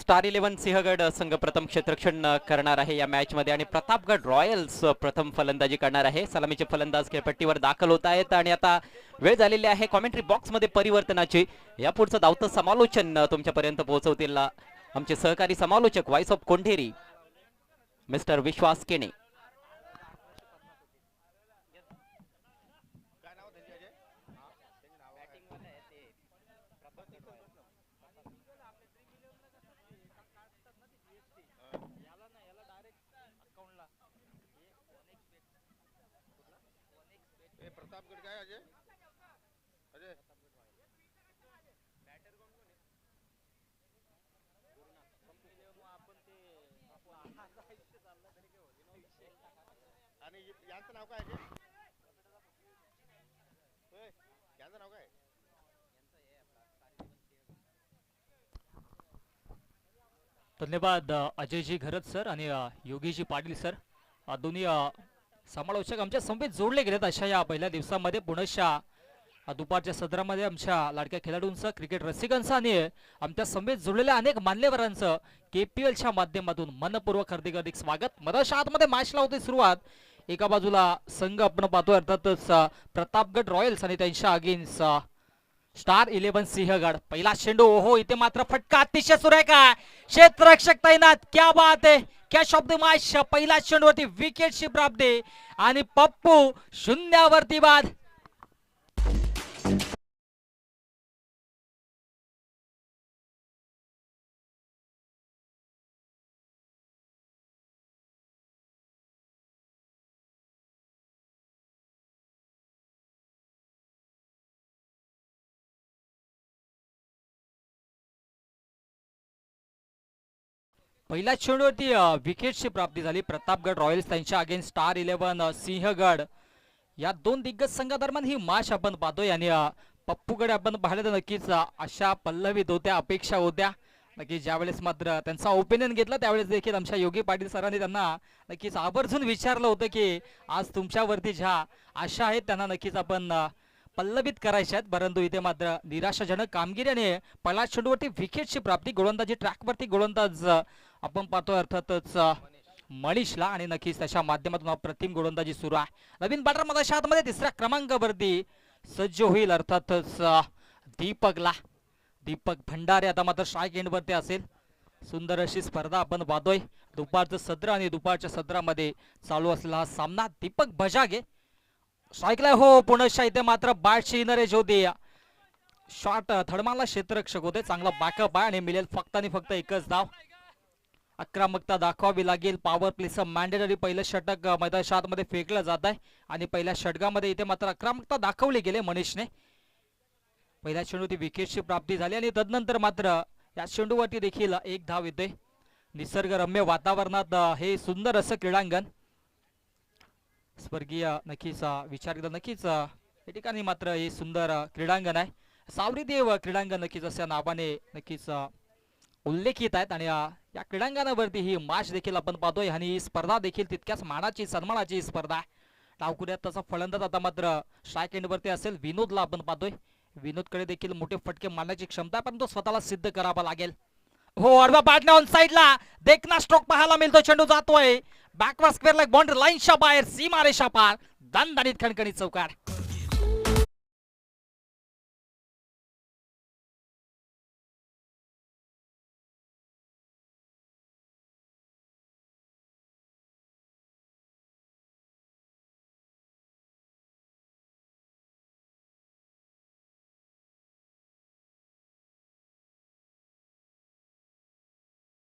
Star 11 Sinhagad संघ प्रथम क्षेत्ररक्षण करणार आहे या मॅच मध्ये आणि प्रतापगड रॉयल्स प्रथम फलंदाजी करणार आहे. सलामीचे फलंदाज खेळपट्टीवर दाखल होत आहेत आणि आता वेळ झालेली आहे कॉमेंट्री बॉक्स मध्ये परिवर्तनाची. या पुढचं धावतं समालोचन तुमच्यापर्यंत पोहोचवतील आमचे सहकारी समालोचक व्हाइस ऑफ कोंढेरी मिस्टर विश्वास केणे. प्रतापगड काय अजय अजय आणि यांचं नाव काय अजय यांचं नाव काय? धन्यवाद अजयजी घरत सर आणि योगीजी पाटील सर. दोन्ही समालोचक आमच्या समवेत जोडले गेलेत अशा या पहिल्या दिवसामध्ये. पुणेच्या दुपारच्या सदरामध्ये आमच्या लाडक्या खेळाडूंचं, क्रिकेट रसिकांचं आणि आमच्या समवेत जोडलेल्या अनेक मान्यवरांचं KPLच्या माध्यमातून मनपूर्वक हार्दिक हार्दिक स्वागत. मधाच्या आतमध्ये मॅचला होती सुरुवात. एका बाजूला संघ आपण पाहतोय अर्थातच प्रतापगड रॉयल्स आणि त्यांच्या अगेन्स्ट स्टार 11 सिंहगड. पहिला चेंडू, ओहो इथे मात्र फटका अतिशय सुरेख आहे. क्षेत्ररक्षक तैनात, क्या बात है, कॅच ऑफ द मॅच. पहिला चेंडूवरती विकेटची प्राप्ती आणि पप्पू शून्यावरती बाद. पहिल्या चेंडूवरती विकेटची प्राप्ती झाली. प्रतापगड रॉयल्स त्यांच्या अगेन्स्ट स्टार 11 सिंहगड. या दोन दिग्गज संघादरम्यान ही मॅच आपण पाहतोय आणि पप्पूकडे आपण पाहिलं तर नक्कीच अशा पल्लवीत होत्या, अपेक्षा होत्या. नक्कीच ज्यावेळेस मात्र त्यांचा ओपिनियन घेतला त्यावेळेस देखील आमच्या योगी पाटील सरांनी त्यांना नक्कीच आवर्जून विचारलं होतं की आज तुमच्यावरती ज्या आशा आहेत त्यांना नक्कीच आपण पल्लवित करायच्या आहेत. परंतु इथे मात्र निराशाजनक कामगिरी आणि पहिल्या चेंडूवरती विकेटची प्राप्ती. गोलंदाजी ट्रॅकवरती गोलंदाज आपण पाहतोय अर्थातच मनीषला आणि नक्कीच त्याच्या माध्यमातून अप्रतिम गोलंदाजी सुरू आहे. नवीन बॅटर मधाच्या हातमध्ये तिसऱ्या क्रमांकावरती सज्ज होईल अर्थातच दीपकला. दीपक भंडारे आता मात्र स्ट्राईक एंडवरती असेल. सुंदर अशी स्पर्धा आपण पाहतोय. दुपारचं सत्र आणि दुपारच्या सत्रामध्ये चालू असलेला हा सामना. दीपक भजागे स्ट्राईकला, हो पुणेच्या इथे मात्र बॅटची इनरेज होती. शॉट थडमाला क्षेत्ररक्षक होते. चांगला बॅकअप आहे आणि मिळेल फक्त आणि फक्त एकच धाव. आक्रमकता दाखवावी लागेल. पॉवर प्लेचं मॅन्डेटरी पहिलं षटक मैदानाच्या आतमध्ये फेकलं जात आहे आणि पहिल्या षटकामध्ये इथे मात्र आक्रमकता दाखवली गेले मनीषने. पहिल्या चेंडूवरती विकेटची प्राप्ती झाली आणि तदनंतर मात्र या चेंडूवरती देखील एक धाव येते. निसर्गरम्य वातावरणात हे सुंदर असं क्रीडांगण. स्वर्गीय नक्कीच विचार केला नक्कीच या ठिकाणी मात्र हे सुंदर क्रीडांगण आहे. सावरीदेव क्रीडांगण नक्कीच अशा नावाने नक्कीच उल्लेखित आहेत आणि या क्रीडांगणावरती ही मॅच देखील आपण पाहतोय आणि ही स्पर्धा देखील तितक्याच मानाची सन्मानाची स्पर्धा आहे. डावकुऱ्यात तसा फलंदाज आता मात्र स्ट्राईक एंडवरती असेल. विनोदला आपण पाहतोय. विनोदकडे देखील मोठे फटके मारण्याची क्षमता आहे, पण तो स्वतःला सिद्ध करावा लागेल. हो आडवा बॅटने ऑन साइडला देखना स्ट्रोक पाहायला मिळतो. चेंडू जातोय बॅकवर्ड स्क्वेअर लाईक बाउंड्री लाईनच्या बाहेर, सीमारेषा पार, दणदणीत खणखणीत चौकार.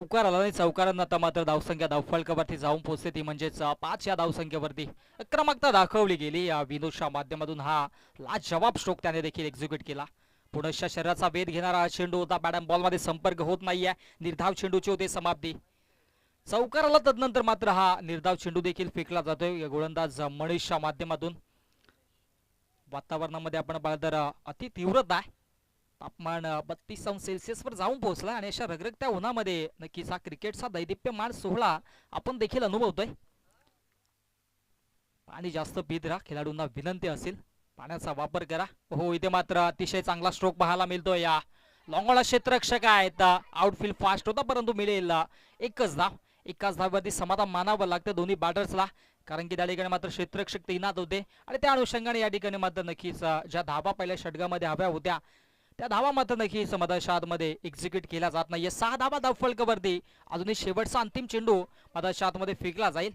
चौकार आला नाही. चौकारांना आता मात्र धावसंख्या धावफलकावरती जाऊन पोहोचते, ती म्हणजेच 5 या धावसंख्येवरती आक्रमकता दाखवली गेली. या विनोदच्या माध्यमातून हा लाजवाब स्ट्रोक त्याने देखील एक्झिक्यूट केला. पुणेच्या शरीराचा वेध घेणारा चेंडू होता. बॅटम बॉल मध्ये संपर्क होत नाहीये. निर्धाव चेंडूची होते समाप्ती. चौकार आला तदनंतर मात्र हा निर्धाव चेंडू देखील फेकला जातोय गोलंदाज मनीषच्या माध्यमातून. वातावरणामध्ये आपण पाहिलं तर अति तीव्रता आहे. तापमान 32°C वर जाऊन पोहोचला आणि अशा रगरगत्या उन्हामध्ये नक्कीच हा क्रिकेटचा दैदिप्यमान सोहळा आपण देखील अनुभवतोय. पाणी जास्त पीत राहा. खेळाडूंना विनंती असेल पाण्याचा वापर करा. हो इथे मात्र अतिशय चांगला स्ट्रोक पाहायला मिळतोय या लॉंगॉला क्षेत्ररक्षक आहेत. आउटफील्ड फास्ट होता परंतु मिळेल एकच धाव. एकाच धाववरती समाधान मानावं लागतं दोन्ही बॅटर्सला, कारण की त्या ठिकाणी मात्र क्षेत्ररक्षक तैनात होते आणि त्या अनुषंगाने या ठिकाणी मात्र नक्कीच ज्या धावा पहिल्या षटकामध्ये हव्या होत्या त्या धावा मात्र नक्कीच मधाशातमध्ये एक्झिक्यूट केल्या जात नाहीये. 6 धावा धावफलकावरती. अजूनही शेवटचा अंतिम चेंडू मधाशातमध्ये फेकला जाईल.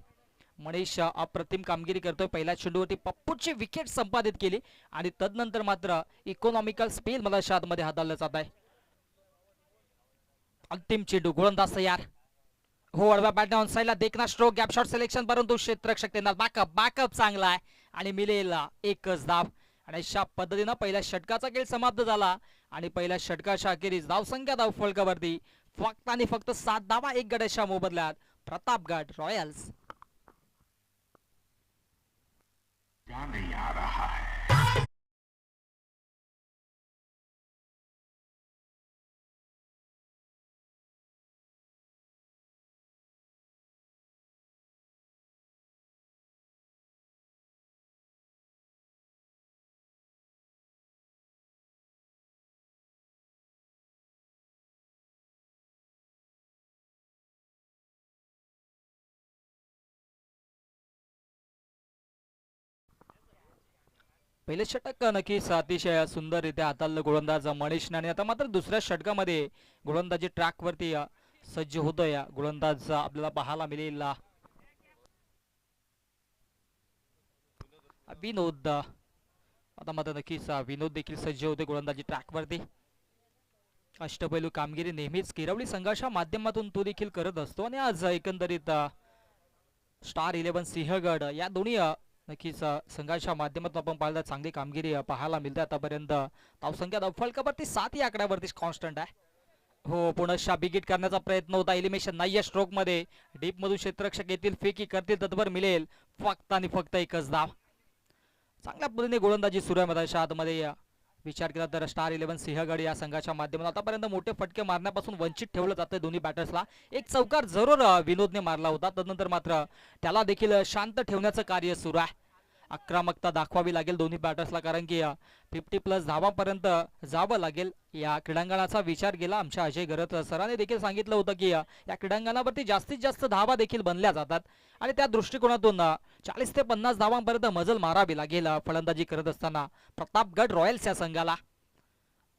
मनीष अप्रतिम कामगिरी करतोय. पहिल्या चेंडूवरती पप्पूची विकेट संपादित केली आणि तदनंतर मात्र इकॉनॉमिकल स्पेल मधाशातमध्ये हाताळलं जात आहे. अंतिम चेंडू, गोलंदाज तयार. हो, अडव्या बॅटने ऑन साईडला देखना स्ट्रोक, गॅप शॉट सिलेक्शन, परंतु क्षेत्ररक्षक त्यांना बॅकअप चांगला आहे आणि मिळेल एकच धाव. आणि अशा पद्धतीनं पहिल्या षटकाचा खेळ समाप्त झाला आणि पहिल्या षटकाच्या अखेरीस धावसंख्या धावफलकावरती फक्त आणि फक्त 7 धावा 1 गड्याच्या मोबदल्यात प्रतापगड रॉयल्स. पहिले षटक नक्कीच अतिशय सुंदररित्या हाताळलं गोलंदाज मनीषने आणि आता मात्र दुसऱ्या षटकामध्ये गोलंदाजी ट्रॅकवरती सज्ज होतोय. गोलंदाज आपल्याला पाहायला मिळेल विनोद. आता मात्र नक्कीच विनोद देखील सज्ज होते गोलंदाजी ट्रॅकवरती. अष्टपैलू कामगिरी नेहमीच किरवली संघाच्या माध्यमातून तो देखील करत असतो आणि आज एकंदरीत स्टार 11 सिंहगड या दोन्ही नक्कीच संघाच्या माध्यमातून आपण पाहिलं चांगली कामगिरी पाहायला मिळते आतापर्यंत. धावसंख्या धावफलकावरती 7 या आकड्यावरती कॉन्स्टंट आहे. हो, पुनश्च बिगिट करण्याचा प्रयत्न होता. एलिमिनेशन नाही स्ट्रोक मध्ये. डीप मधून क्षेत्ररक्षक येतील, फेकी करतील, तत्पर मिळेल फक्त आणि फक्त एकच धाव. चांगल्या पद्धतीने गोलंदाजी सुरू आहे मधाच्या आतमध्ये. विचार केला तर स्टार 11 सिंहगड या संघाच्या माध्यमातून आतापर्यंत मोठे फटके मारण्यापासून वंचित ठेवलं जातं दोन्ही बॅटर्सला. एक चौकार जरूर विनोदने मारला होता, तदनंतर मात्र त्याला देखील शांत ठेवण्याचं कार्य सुरू आहे. आक्रमकता दाखवावी लागेल दोन्ही बॅटर्सला, कारण की 50+ धावांपर्यंत जावं लागेल. या क्रीडांगणाचा विचार केला आमच्या अजय गरत सरांनी देखील सांगितलं होतं की या क्रीडांगणावरती जास्तीत जास्त धावा देखील बनल्या जातात आणि त्या दृष्टिकोनातून 40 ते 50 धावांपर्यंत मजल मारावी लागेल फलंदाजी करत असताना प्रतापगड रॉयल्स या संघाला.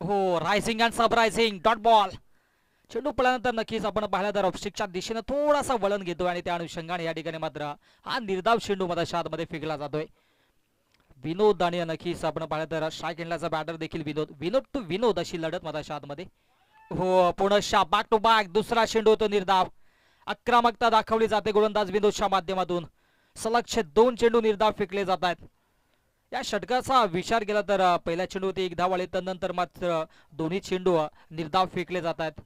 हो, रायझिंग अँड सबरायझिंग डॉट बॉल. चेंडू पडल्यानंतर नक्कीच आपण पाहिलं तर ऑफस्टिकच्या दिशेनं थोडासा वळण घेतो आणि त्या अनुषंगाने या ठिकाणी मात्र हा निर्धाव चेंडू मधाशातमध्ये फेकला जातोय. विनोद आणि नक्कीच आपण पाहिलं तर स्ट्राईक एंडलाचा बॅटर देखील विनोद टू विनोद अशी लढत मधाशातमध्ये. हो, पुनश्च बॅक टू बॅक दुसरा चेंडू होतो निर्धाव. आक्रमकता दाखवली जाते गोलंदाज विनोदच्या माध्यमातून. सलगचे 2 चेंडू निर्धाव फेकले जात आहेत. या षटकाचा विचार केला तर पहिल्या चेंडूवरती 1 धाव आली, त्यानंतर मात्र दोन्ही चेंडू निर्धाव फेकले जात आहेत.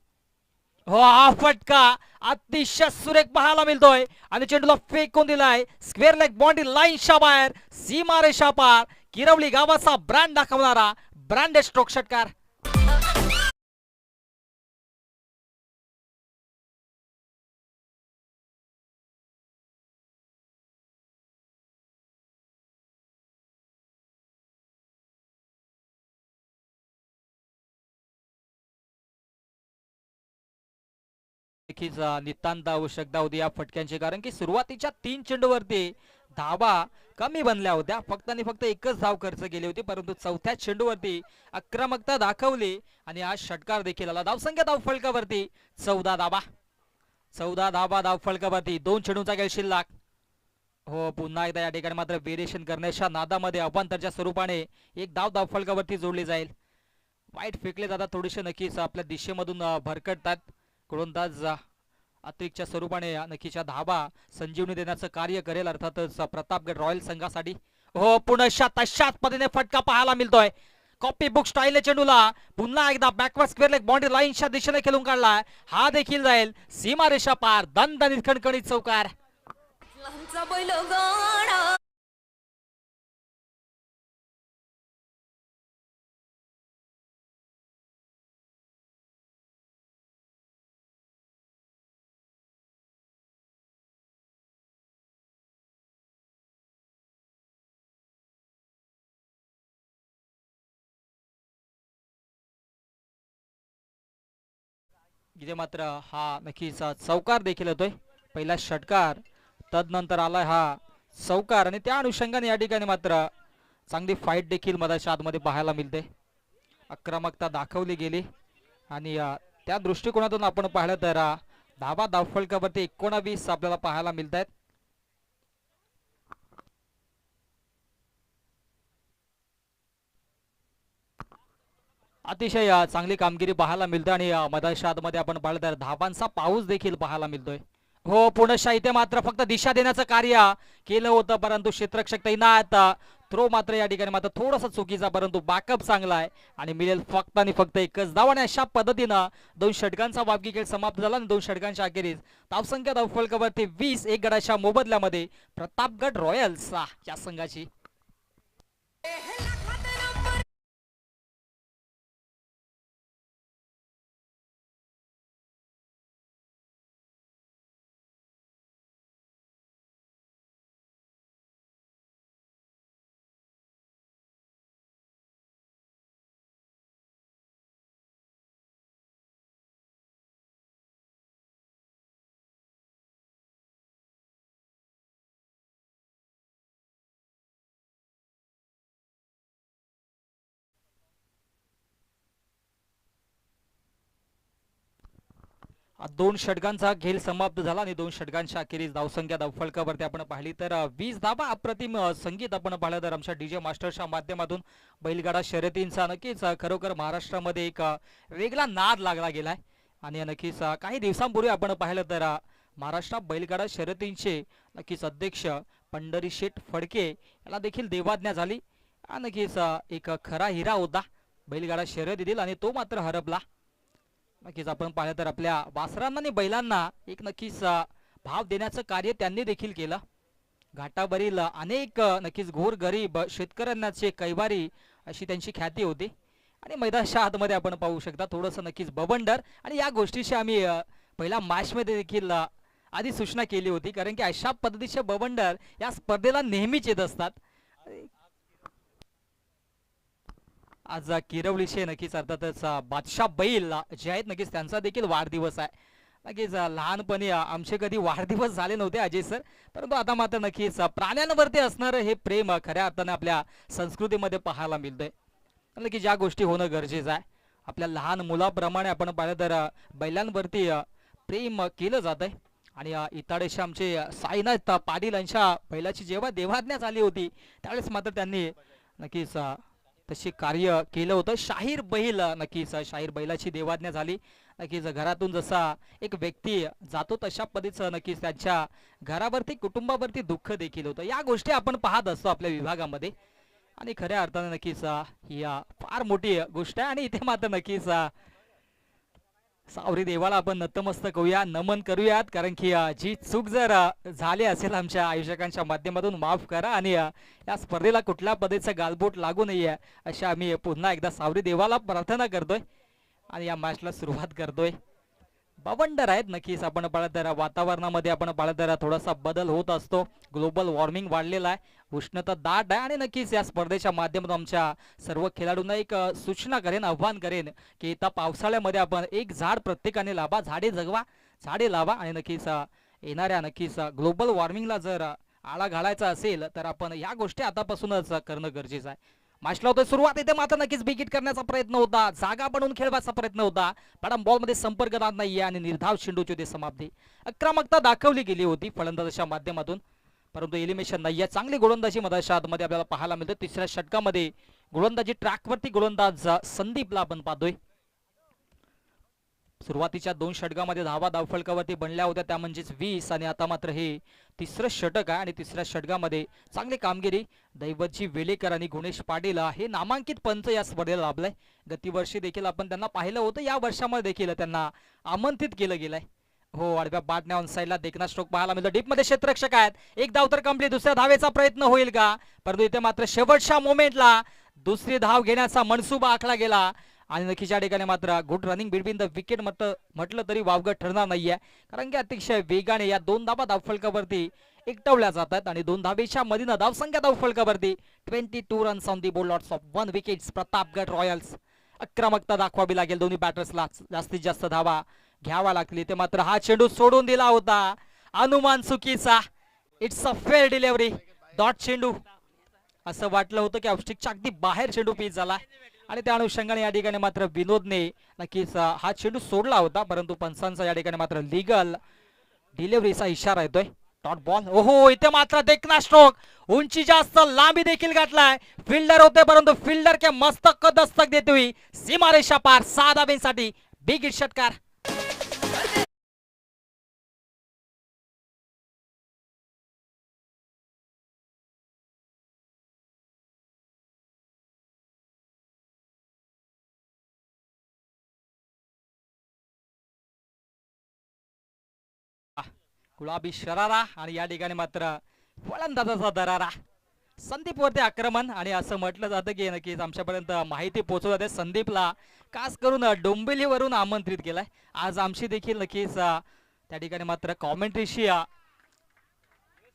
हो, हा फटका अतिशय सुरेख पाहायला मिळतोय आणि चेंडूला फेकून दिलाय स्क्वेअर लेग बाउंड्री लाईनच्या बाहेर, सीमारेषा पार. किरवली गावाचा ब्रँड दाखवणारा ब्रँडेड स्ट्रोक षटकार. नक्कीच नितांत आवश्यकता होती या फटक्यांची, कारण की सुरुवातीच्या 3 चेंडूवरती धावा कमी बनल्या होत्या. फक्त आणि फक्त एकच धाव खर्च केली होती, परंतु चौथ्या चेंडूवरती आक्रमकता दाखवली आणि हा षटकार देखील आला. धावसंख्या धावफलकावरती 14 धावा. 14 धावा धावफलकावरती 2 चेंडूंचा खेळ शिल्लक. हो, पुन्हा एकदा या ठिकाणी मात्र व्हेरिएशन करण्याच्या नादामध्ये अवांतरच्या स्वरूपाने एक धाव धावफलकावरती जोडली जाईल. वाईट फेकले जातात थोडेसे, नक्कीच आपल्या दिशेमधून भरकटतात. गोलंदाज अतिरिक्तच्या स्वरूपाने नक्कीच धावा संजीवनी देण्याचं कार्य करेल अर्थातच प्रतापगड रॉयल संघासाठी. हो, पुनश्च तशाच पद्धतीने फटका पाहायला मिळतोय. कॉपी बुक स्टाईल चेंडूला पुन्हा एकदा बॅकवर्ड स्क्वेअर लेग बाउंड्री लाईनच्या दिशेने खेळून काढलाय. हा देखील जाईल सीमारेषा पार. दणदणीत खणखणीत चौकार. इथे मात्र हा नक्कीच चौकार देखील होतोय. पहिला षटकार, तदनंतर आलाय हा चौकार आणि त्या अनुषंगाने या ठिकाणी मात्र चांगली फाईट देखील मैदानाच्या आतमध्ये पाहायला मिळते. आक्रमकता दाखवली गेली आणि त्या दृष्टिकोनातून आपण पाहिलं तर धावा धावफलकावरती 19 आपल्याला पाहायला मिळत आहेत. अतिशय चांगली कामगिरी पाहायला मिळते आणि मैदानाच्या आतमध्ये आपण पाहिलं तर धावांचा पाऊस देखील पाहायला मिळतोय. हो, पुनश्च इथे मात्र फक्त दिशा देण्याचं कार्य केलं होतं, परंतु क्षेत्ररक्षक तैनात. थ्रो मात्र या ठिकाणी मात्र थोडासा चुकीचा, परंतु बॅकअप चांगला आहे आणि मिळेल फक्त आणि फक्त एकच धाव. आणि अशा पद्धतीनं 2 षटकांचा वापकी खेळ समाप्त झाला आणि 2 षटकांच्या अखेरीस धावसंख्या धावफलकावरती 20, 1 गडाच्या मोबदल्यामध्ये प्रतापगड रॉयल्स या संघाची. दोन षटकांचा खेळ समाप्त झाला आणि 2 षटकांच्या अखेरीस धावसंख्या धावफलकावरती आपण पाहिली तर 20 धावा. अप्रतिम संगीत आपण पाहिलं तर आमच्या डीजे मास्टरच्या माध्यमातून बैलगाडा शर्यतींचा नक्कीच खरोखर महाराष्ट्रामध्ये एक वेगळा नाद लागला गेलाय. आणि नक्कीच काही दिवसांपूर्वी आपण पाहिलं तर महाराष्ट्र बैलगाडा शर्यतींचे नक्कीच अध्यक्ष पंढरी शेठ फडके याला देखील देवाज्ञा झाली. नक्कीच एक खरा हिरा होता बैलगाडा शर्यतीतील आणि तो मात्र हरपला. नक्कीच आपण पाहिलं तर आपल्या वासरांना आणि बैलांना एक नक्कीच भाव देण्याचं कार्य त्यांनी देखील केलं. घाटावरील अनेक नक्कीच गोरगरीब शेतकऱ्यांनाचे कैवारी अशी त्यांची ख्याती होती. आणि मैदानाच्या आतमध्ये आपण पाहू शकता थोडंसं नक्कीच बवंडर. आणि या गोष्टीची आम्ही पहिल्या मॅचमध्ये देखील आधी सूचना केली होती, कारण की अशा पद्धतीचे बवंडर या स्पर्धेला नेहमीच येत असतात. आज किरवलीचे नक्कीच अर्थातच बादशाह बैल जे आहेत नक्कीच त्यांचा देखील वाढदिवस आहे. नक्कीच लहानपणी आमचे कधी वाढदिवस झाले नव्हते अजय सर, परंतु आता मात्र नक्कीच प्राण्यांवरती असणारं हे प्रेम खऱ्या अर्थाने आपल्या संस्कृतीमध्ये पाहायला मिळतंय. नक्कीच ज्या गोष्टी होणं गरजेचं आहे. आपल्या लहान मुलाप्रमाणे आपण पाहिलं तर बैलांवरती प्रेम केलं जात आहे. आणि इताडेशा आमचे साईनाथ पाटील यांच्या बैलाची जेव्हा देवाज्ञा झाली होती त्यावेळेस मात्र त्यांनी नक्कीच तसे कार्य केलं होतं. शाहीर बैल नक्कीच शाहीर बैलाची देवाज्ञा झाली. नक्कीच घरातून जसा एक व्यक्ती जातो तशा पद्धतीचं नक्कीच त्यांच्या घरावरती कुटुंबावरती दुःख देखील होतं. या गोष्टी आपण पाहत असतो आपल्या विभागामध्ये आणि खऱ्या अर्थाने नक्कीच ही फार मोठी गोष्ट आहे. आणि इथे मात्र नक्कीच सावरी देवाला आपण नतमस्तक होऊया, नमन करूयात, कारण की जी चूक जर झाली असेल आमच्या आयोजकांच्या माध्यमातून माफ करा आणि या स्पर्धेला कुठल्या पद्धतीचं गालबोट लागू नये अशा आम्ही पुन्हा एकदा सावरी देवाला प्रार्थना करतोय आणि या मॅचला सुरुवात करतोय. बवंडर आहेत नक्कीच आपण पाहिलं तर वातावरणामध्ये आपण पाहिलं तर थोडासा बदल होत असतो. ग्लोबल वॉर्मिंग वाढलेला आहे, उष्णता दाट आहे आणि नक्कीच या स्पर्धेच्या माध्यमातून आमच्या सर्व खेळाडूंना एक सूचना करेन, आव्हान करेन की येत्या पावसाळ्यामध्ये आपण एक झाड प्रत्येकाने लावा, झाडे जगवा, झाडे लावा आणि नक्कीच येणाऱ्या नक्कीच ग्लोबल वॉर्मिंगला जर आळा घालायचा असेल तर आपण या गोष्टी आतापासूनच करणं गरजेचं आहे. मॅचला होतं सुरुवात. इथे मात्र नक्कीच बिगिट करण्याचा प्रयत्न होता, जागा बनवून खेळवायचा प्रयत्न होता, पण बॉलमध्ये संपर्क राहत नाहीये आणि निर्धाव चेंडूची होती समाप्ती. आक्रमकता दाखवली गेली होती फलंदाजाच्या माध्यमातून, परंतु एलिमिनेशन नाहीये. चांगली गोलंदाजी मधाच्या आतमध्ये आपल्याला पाहायला मिळते. तिसऱ्या षटकामध्ये गोलंदाजी ट्रॅकवरती गोलंदाज संदीपला आपण पाहतोय. सुरुवातीच्या 2 षटकामध्ये धावा धावफलकावरती बनल्या होत्या त्या म्हणजेच 20 आणि आता मात्र हे तिसरं षटक आहे आणि तिसऱ्या षटकामध्ये चांगली कामगिरी दैवतजी वेलेकर आणि गुणेश पाटील हे नामांकित पंच या स्पर्धेला लाभलाय. गतीवर्षी देखील आपण त्यांना पाहिलं होतं, या वर्षामध्ये देखील त्यांना आमंत्रित केलं गेलंय. हो, आडव्या बाटण्या ऑन साईडला देखना स्ट्रोक पाहायला मिळतो. डीप मध्ये क्षेत्ररक्षक आहेत, एक धाव तर कंप्लीट. दुसऱ्या धावेचा प्रयत्न होईल का, परंतु इथे मात्र शेवटच्या मोमेंटला दुसरी धाव घेण्याचा मनसुबा आखला गेला आणि नक्कीच या ठिकाणी मात्र good running between the wicket म्हटलं तरी वावगं ठरणार नाहीये, कारण की अतिशय वेगाने या 2 धावा धावफलकावरती एकटवल्या जातात आणि 2 धावेच्या मधीनं धावसंख्या धावफलकावरती 22 runs on the board, lots of 1 wickets. Pratapgad Royals आक्रमकता दाखवावी लागेल दोन्ही बॅटर्सला, जास्तीत जास्त धावा घ्यावा लागली ते मात्र हा चेंडू सोडून दिला होता अनुमान चुकीचा. It's a fair delivery, dot चेंडू. असं वाटलं होतं की ऑफस्टिकच्या अगदी बाहेर चेंडू पीच झाला आणि त्या अनुषंगाने या ठिकाणी मात्र विनोदने नक्कीच हा चेंडू सोडला होता, परंतु पंचांचा या ठिकाणी मात्र लिगल डिलिव्हरीचा इशारा येतोय. Dot ball. ओहो, इथे मात्र देखना स्ट्रोक, उंची जास्त, लांबी देखील गाठलाय. फिल्डर होते परंतु फिल्डर के मस्तक को दस्तक देते हुई सीमारेषा पार 6 धाब्यांसाठी बिग हिट षटकार. गुलाबी शरारा आणि या ठिकाणी मात्र फलंदाजाचा दरारा. संदीप वरती आक्रमण आणि असं म्हटलं जातं की नक्कीच आमच्यापर्यंत माहिती पोहोचवत आहे संदीपला खास करून डोंबिवलीवरून आमंत्रित केलंय. आज आमची देखील नक्कीच त्या ठिकाणी मात्र कॉमेंट्रीशी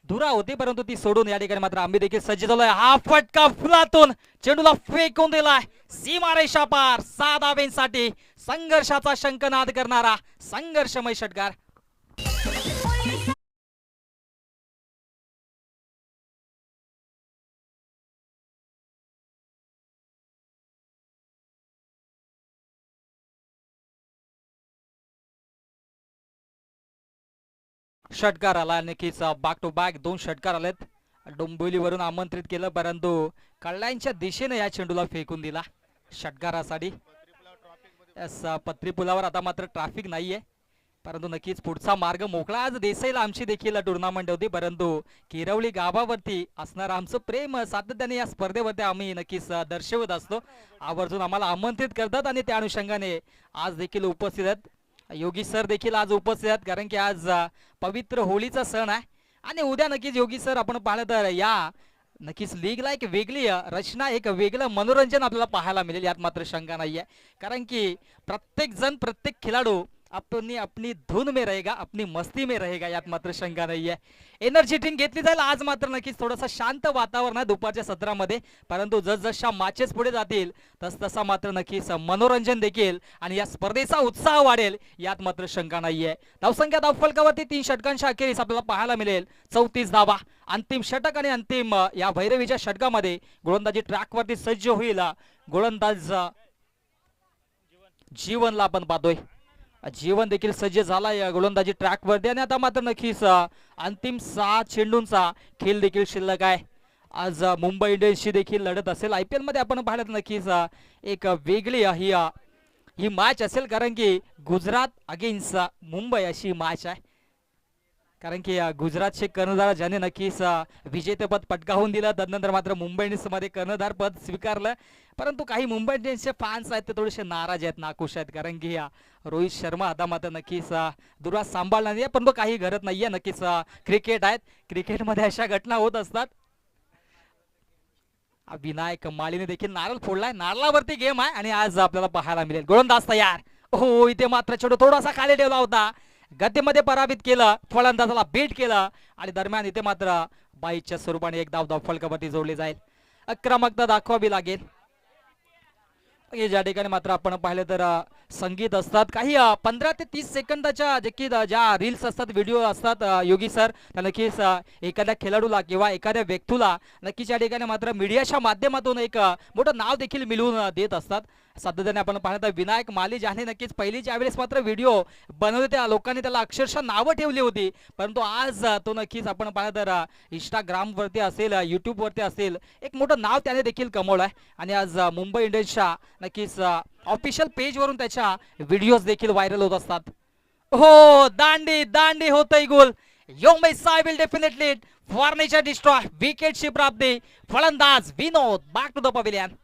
धुरा होती, परंतु ती सोडून या ठिकाणी मात्र आम्ही देखील सज्ज झालोय. हा फटका फुलातून चेंडूला फेकून दिलाय सीमारेषा पार 6 धाब्यांसाठी. संघर्षाचा शंखनाद करणारा संघर्षमय षटकार. षटकार आला नक्कीच, बॅक टू बॅक 2 षटकार आलेत. डोंबिवलीवरून आमंत्रित केलं परंतु कल्याणच्या दिशेने या चेंडूला फेकून दिला षटकारासाठी. पत्री पुलावर आता मात्र ट्रॅफिक नाहीये, परंतु नक्कीच पुढचा मार्ग मोकळा. आज देसाईला आमची देखील टुर्नामेंट होती, परंतु किरवली गावावरती असणार आमचं प्रेम सातत्याने या स्पर्धेवरती आम्ही नक्कीच दर्शवत असतो. आवर्जून आम्हाला आमंत्रित करतात आणि त्या अनुषंगाने आज देखील उपस्थित आहेत. योगी सर देखील आज उपस्थित आहेत, कारण की आज पवित्र होळीचा सण आहे आणि उद्या नक्कीच योगी सर आपण पाहिलं तर या नक्कीच लीगला एक वेगळी रचना, एक वेगळं मनोरंजन आपल्याला पाहायला मिळेल, यात मात्र शंका नाहीये. कारण की प्रत्येक जण, प्रत्येक खिलाडू अपनी अपनी धुन में रहेगा, अपनी मस्ती में रहेगा, यात मात्र शंका नाहीये. एनर्जी ड्रिंक घेतली जाईल आज मात्र नक्कीच थोडंसं शांत वातावरण आहे दुपारच्या सत्रामध्ये, परंतु जसजशा मॅचेस पुढे जातील तसा मात्र नक्कीच मनोरंजन देखील आणि या स्पर्धेचा उत्साह वाढेल, यात मात्र शंका नाहीये. धावसंख्या धावफलकावरती 3 षटकांच्या अखेरीस आपल्याला पाहायला मिळेल 34 धावा. अंतिम षटक आणि अंतिम या भैरवीच्या षटकामध्ये गोलंदाजी ट्रॅकवरती सज्ज होईल गोलंदाज जीवनला आपण पाहतोय. जीवन देखील सज्ज झाला या गोलंदाजी ट्रॅकवरती आणि आता मात्र नक्कीच अंतिम 6 चेंडूंचा खेळ देखील शिल्लक आहे. आज मुंबई इंडियन्सची देखील लढत असेल. IPL मध्ये आपण पाहिलं नक्कीच एक वेगळी ही मॅच असेल, कारण की गुजरात अगेन्स्ट मुंबई अशी मॅच आहे. कारण की गुजरातचे कर्णधार ज्याने नक्कीच विजेतेपद पटकावून दिलं, त्यानंतर मात्र मुंबई इंडियन्स मध्ये कर्णधार पद स्वीकारलं. परंतु काही मुंबई इंडियन्सचे फॅन्स आहेत ते थोडेसे नाराज आहेत, नाखुश आहेत, कारण की रोहित शर्मा आता मात्र नक्कीच दुरा सांभाळणार नाही, पण काही घरत नाहीये. नक्कीच क्रिकेट आहेत, क्रिकेटमध्ये अशा घटना होत असतात. विनायक मालीने देखील नारळ फोडलाय, नारळावरती गेम आहे आणि आज आपल्याला पाहायला मिळेल. गोलंदाज तयार. हो, इथे मात्र चेंडू थोडासा खाली ठेवला होता, गतीमध्ये पराभूत केलं, फलंदाजाला बीट केलं आणि दरम्यान इथे मात्र बाईच्या स्वरूपाने एक धाव फलकावरती जोडली जाईल. आक्रमकता दाखवावी लागेल. ज्या ठिकाणी मात्र आपण पाहिलं तर संगीत असतात काही 15 ते 30 सेकंदाच्या ज्या रील्स असतात, व्हिडिओ असतात योगी सर, त्या नक्कीच एखाद्या खेळाडूला किंवा एखाद्या व्यक्तीला नक्कीच या ठिकाणी मात्र मीडियाच्या माध्यमातून एक मोठं नाव देखील मिळवून देत असतात. सातत्याने आपण पाहत विनायक माली ज्याने नक्कीच पहिली ज्यावेळेस मात्र व्हिडिओ बनवले त्या लोकांनी त्याला अक्षरशः नावं ठेवली होती, परंतु आज तो नक्कीच आपण पाहिलं तर इंस्टाग्रामवरती असेल, यूट्यूबवरती असेल, एक मोठं नाव त्याने देखील कमवलं आहे आणि आज मुंबई इंडियन्सच्या नक्कीच ऑफिशियल पेजवरून त्याच्या व्हिडिओज देखील व्हायरल होत असतात. हो, दांडी दांडी होतय गोल. योंबई साय विल डेफिनेटली फॉर्नेचर डिस्ट्रॉय. विकेटची प्राप्ती, फलंदाज विनोद बॅक टू द पवेलियन.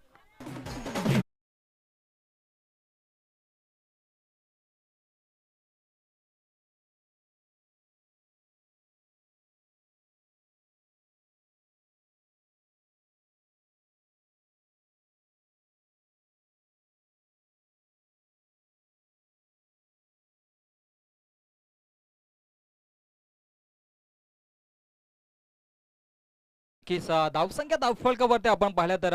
की धावसंख्या धावफलकावरती आपण पाहिलं तर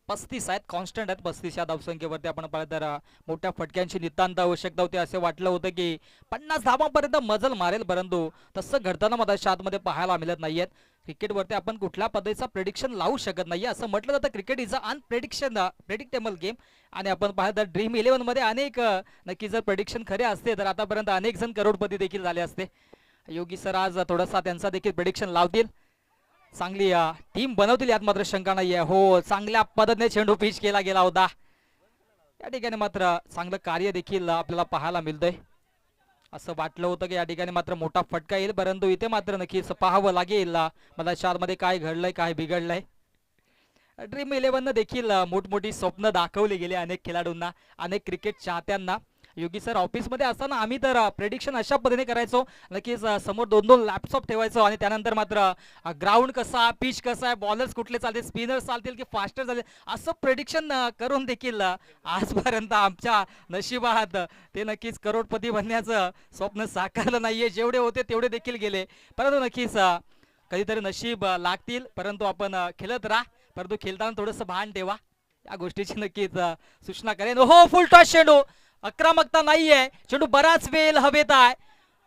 35 आहेत, कॉन्स्टंट आहेत 35 या धावसंख्येवरती. आपण पाहिलं तर मोठ्या फटक्यांची नितांत आवश्यकता होती. असे वाटलं होतं की 50 धावांपर्यंत मजल मारेल, परंतु तसं घडताना मधाच्या आतमध्ये पाहायला मिळत नाहीयेत. क्रिकेटवरती आपण कुठल्या पद्धतीचा प्रेडिक्शन लावू शकत नाही. असं म्हटलं जातं cricket is a predictable game. आणि आपण पाहिलं तर ड्रीम 11 मध्ये अनेक नक्की जर प्रेडिक्शन खरे असते तर आतापर्यंत अनेक जण करोडपती देखील झाले असते. योगी सर आज थोडासा त्यांचा देखील प्रेडिक्शन लावतील, चांगली टीम बनवतील यात मात्र शंका नाहीये. हो, चांगल्या पद्धतीने चेंडू पिच केला गेला होता. या ठिकाणी मात्र चांगलं कार्य देखील आपल्याला पाहायला मिळतंय. असं वाटलं होतं की या ठिकाणी मात्र मोठा फटका येईल, परंतु इथे मात्र नक्कीच पाहावं लागेल मला चारमध्ये काय घडलंय काय बिघडलंय. ड्रीम 11 देखील मोठमोठी स्वप्न दाखवली गेली अनेक खेळाडूंना, अनेक क्रिकेट चाहत्यांना. योगी सर ऑफिसमध्ये असताना आम्ही तर प्रेडिक्शन अशा पद्धतीने करायचो, नक्कीच समोर 2-2 लॅपटॉप ठेवायचो आणि त्यानंतर मात्र ग्राउंड कसा, पिच कसा आहे, बॉलर्स कुठले चालतील, स्पिनर्स चालतील की फास्टर चालतील, असं प्रेडिक्शन करून देखील आजपर्यंत आमच्या नशिबात ते नक्कीच करोडपती बनण्याचं स्वप्न साकारलं नाहीये. जेवढे होते तेवढे देखील गेले, परंतु नक्कीच कधीतरी नशीब लागतील. परंतु आपण खेळत राहा, परंतु खेळताना थोडंसं भान ठेवा, या गोष्टीची नक्कीच सूचना करेन. हो, फुल टॉस चेंडू, आक्रमकता नाहीये, चेंडू बराच वेळ हवेत आहे.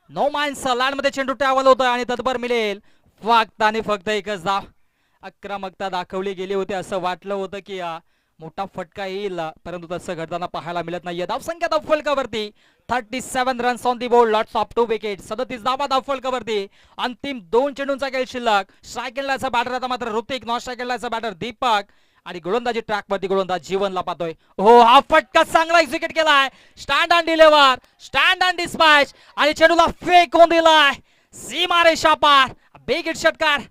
नो माइन्स लँड मध्ये चेंडू ट्रॅव्हल होतोय आणि तत्पर मिळेल फक्त आणि फक्त एकच धाव. आक्रमकता दाखवली गेली होती, असं वाटलं होतं की मोठा फटका येईल, परंतु तसं घडताना पाहायला मिळत नाहीये. धावसंख्या धावफलकावरती 37 runs on the board, lots of 2 wicket. 37 धावा धावफलकावरती. अंतिम 2 चेंडूंचा खेळ शिल्लक. स्ट्राईक एंडलाचा बॅटर आता मात्र ऋतिक, नॉन स्ट्राईक एंडलाचा बॅटर दीपक आणि गोलंदाजी ट्रॅक वरती गोलंदाज जीवनला पाहतोय. हो, हा फटका चांगला एक्झिक्यूट केलाय. Stand and deliver, stand and dispatch आणि चेंडूला फेकून दिलाय सीमारेषा पार. बिग हिट षटकार.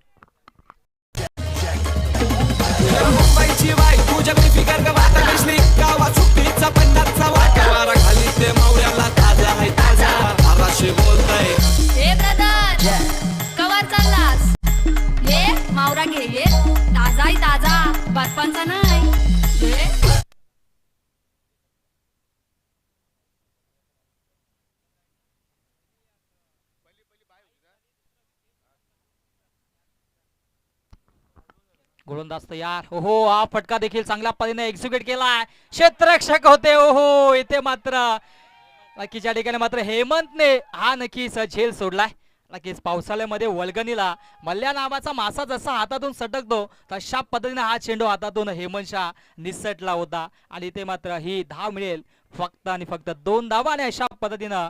मुंबईची बाई तुझ्या फिकर का वाटा कसली गावा सुट्टीचा पन्नासचा वाटा खाली ते मावळ्याला ताजा आहे ताजा आराशी बोलताय. हे ब्रदर कवर चाललास, ये मावरा घे, ये ताजा आहे ताजा, बर्फांचा नाही. गोलंदाज तयार. ओहो, हा फटका देखील चांगल्या पद्धतीने एक्झिक्यूट केलाय. क्षेत्ररक्षक होते. ओहो, इथे मात्र नक्कीच या ठिकाणी मात्र हेमंतने हा नक्कीच झेल सोडलाय. नक्कीच पावसाळ्यामध्ये वल्गनीला मल्ल्या नावाचा मासा जसा हातातून सटकतो तशा पद्धतीने हा चेंडू हातातून हेमंतच्या निसटला होता आणि ते मात्र ही धाव मिळेल फक्त आणि फक्त 2 धावा. आणि अशा पद्धतीनं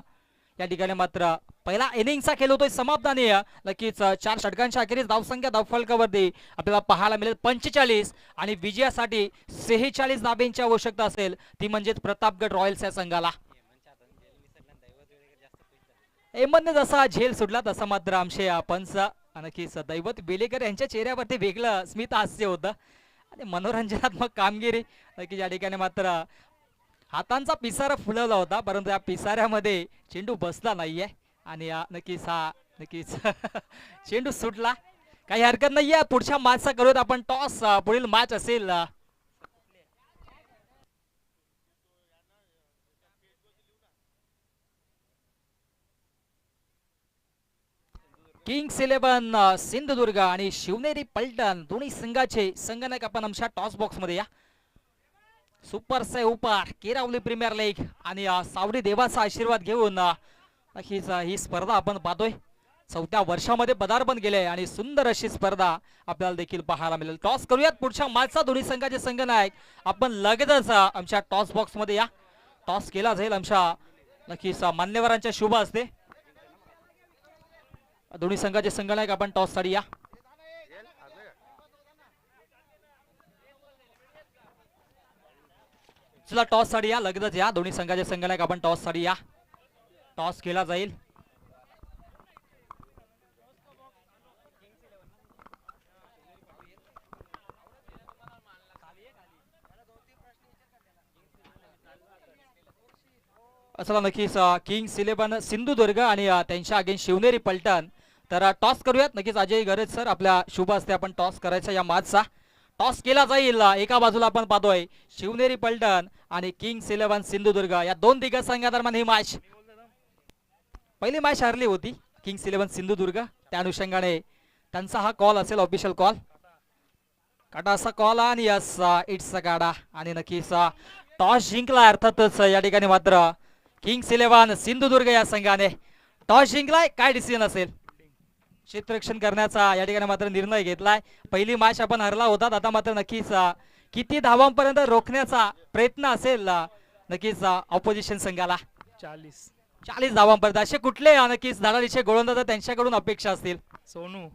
या ठिकाणी मात्र पहिला इनिंगचा खेळ होतोय समाप्त आणि नक्कीच 4 षटकांच्या अखेरीस धावसंख्या धावफलकावरती आपल्याला पाहायला मिळेल 45 आणि विजयासाठी 46 धाब्यांची आवश्यकता असेल, ती म्हणजेच प्रतापगड रॉयल्स या संघाला. हेमंतने जसा झेल सुटला तसा मात्र आमचे पंच नक्कीच दैवत बेलेकर यांच्या चेहऱ्यावरती वेगळं स्मित हास्य होतं आणि मनोरंजनात्मक कामगिरी. नक्कीच या ठिकाणी मात्र हातांचा पिसारा फुलवला होता, परंतु या पिसाऱ्यामध्ये चेंडू बसला नाहीये आणि नक्कीच चेंडू सुटला. काही हरकत नाहीये, पुढच्या मॅचचा करूयात आपण टॉस. पुढील मॅच असेल किंग्स 11 सिंधुदुर्ग आणि शिवनेरी पलटण दोन्ही संघाचे संघनायक आपण आमच्या टॉस बॉक्स मध्ये या. सुपर से उपर केरावली प्रीमियर लीग आणि सावडी देवाचा आशीर्वाद घेऊन नक्कीच ही स्पर्धा आपण पाहतोय. 4थ्या वर्षामध्ये पदार्पण केले आणि सुंदर अशी स्पर्धा आपल्याला देखील पाहायला मिळेल. टॉस करूयात पुढच्या मॅचचा. दोन्ही संघाचे संघनायक आपण लगेचच आमच्या टॉस बॉक्स मध्ये या. टॉस केला जाईल आमच्या नक्कीच मान्यवरांच्या शुभ असते. दोन्ही संघाचे संघनायक आपण टॉस साठी या. चला टॉस साठी या, लगेचच या. दोन्ही संघाचे संघनायक आपण टॉस साठी या. टॉस केला जाईल. चला नक्कीच किंग्स 11 सिंधुदुर्ग आणि त्यांच्या अगेन्स्ट शिवनेरी पलटण. तर टॉस करूयात. नक्कीच अजय गरज सर आपल्या शुभ असते आपण टॉस करायचा या मॅचचा. टॉस केला जाईल. एका बाजूला आपण पाहतोय शिवनेरी पलटण आणि किंग्स 11 सिंधुदुर्ग या दोन दिग्गज संघादरम्यान ही मॅच. पहिली मॅच हरली होती किंग्स 11 सिंधुदुर्ग, त्या अनुषंगाने त्यांचा हा कॉल असेल ऑफिशियल कॉल. काटा असा कॉल आणि यस इट्सचा काढा आणि नक्कीच टॉस जिंकला अर्थातच या ठिकाणी मात्र किंग्स 11 सिंधुदुर्ग या संघाने टॉस जिंकलाय. काय डिसिजन असेल? क्षेत्ररक्षण करण्याचा या ठिकाणी मात्र निर्णय घेतलाय. पहिली मॅच आपण हरला होता, आता मात्र नक्कीच किती धावांपर्यंत रोखण्याचा प्रयत्न असेल नक्कीच ऑपोजिशन संघाला? 40 धावांपर्यंत. असे कुठले नक्कीच धडाडीचे गोलंदाज त्यांच्याकडून अपेक्षा असतील? सोनू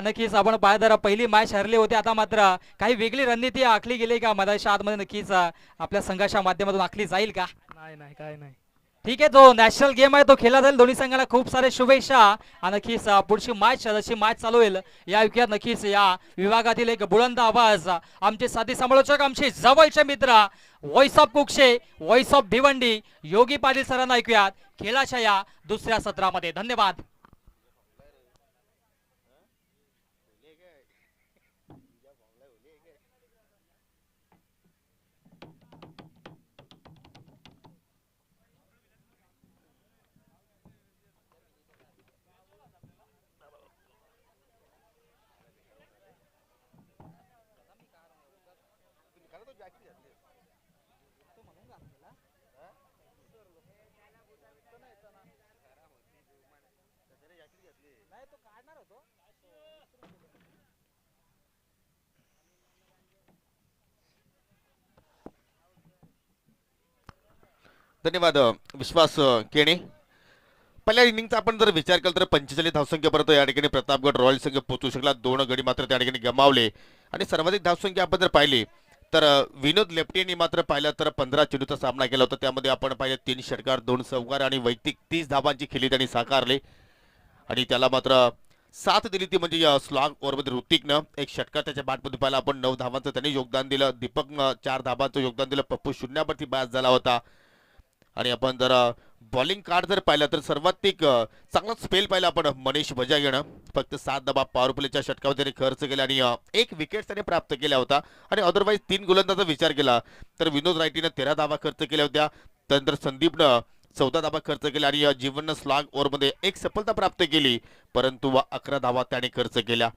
नक्कीच आपण पाहिलं पहिली मॅच हरली होती, आता मात्र काही वेगळी रणनीती आखली गेली का मैदानाच्या आतमध्ये? नक्कीच आपल्या संघाच्या माध्यमातून आखली जाईल का? नाही काय नाही. ठीक आहे, तो नॅशनल गेम आहे, तो खेळला जाईल. दोन्ही संघाला खूप सारे शुभेच्छा. आणि नक्कीच पुढची मॅच जशी मॅच चालू होईल या विषयात नक्कीच या विभागातील एक बुलंद आवाज आमचे साथी समालोचक, आमचे जवळचे मित्र, voice of Kukshe, voice of Bhiwandi, Yogi Patil सरांना ऐकूयात खेळाच्या या दुसऱ्या सत्रामध्ये. धन्यवाद. धन्यवाद विश्वास केणे. पहिल्या इनिंगचा आपण जर विचार केला तर 45 धावसंख्येपर्यंत या ठिकाणी प्रतापगड रॉयल संघ पोहोचू शकला. 2 गडी मात्र त्या ठिकाणी गमावले आणि सर्वाधिक धावसंख्या आपण जर पाहिली तर विनोद लेप्टे यांनी मात्र पाहिलं तर 15 चेंडूचा सामना केला होता. त्यामध्ये आपण पाहिलं 3 षटकार 2 चौकार आणि वैयक्तिक 30 धावांची खेळी त्यांनी साकारले आणि त्याला मात्र साथ दिली ती म्हणजे स्लॉग ओव्हरमध्ये ऋतिकनं एक षटकार त्याच्या बॅटमध्ये पाहिला आपण. 9 धावांचं त्यांनी योगदान दिलं. दीपकनं 4 धावांचं योगदान दिलं. पप्पू शून्यावरती बॅस झाला होता. आणि आपण जर बॉलिंग कार्ड जर पाहिलं तर सर्वाधिक चांगला स्पेल पाहिला आपण मनीष बजागेनं. फक्त 7 धावा पॉवर प्लेच्या षटकावर त्याने खर्च केला आणि 1 विकेट त्याने प्राप्त केला होता. आणि अदरवाईज 3 गोलंदाजाचा विचार केला तर विनोद रायटीनं 13 धावा खर्च केल्या होत्या. त्यानंतर संदीपनं 14 धावा खर्च केल्या आणि जीवननं स्लॉग ओव्हरमध्ये 1 सफलता प्राप्त केली, परंतु 11 धावा त्याने खर्च केल्या.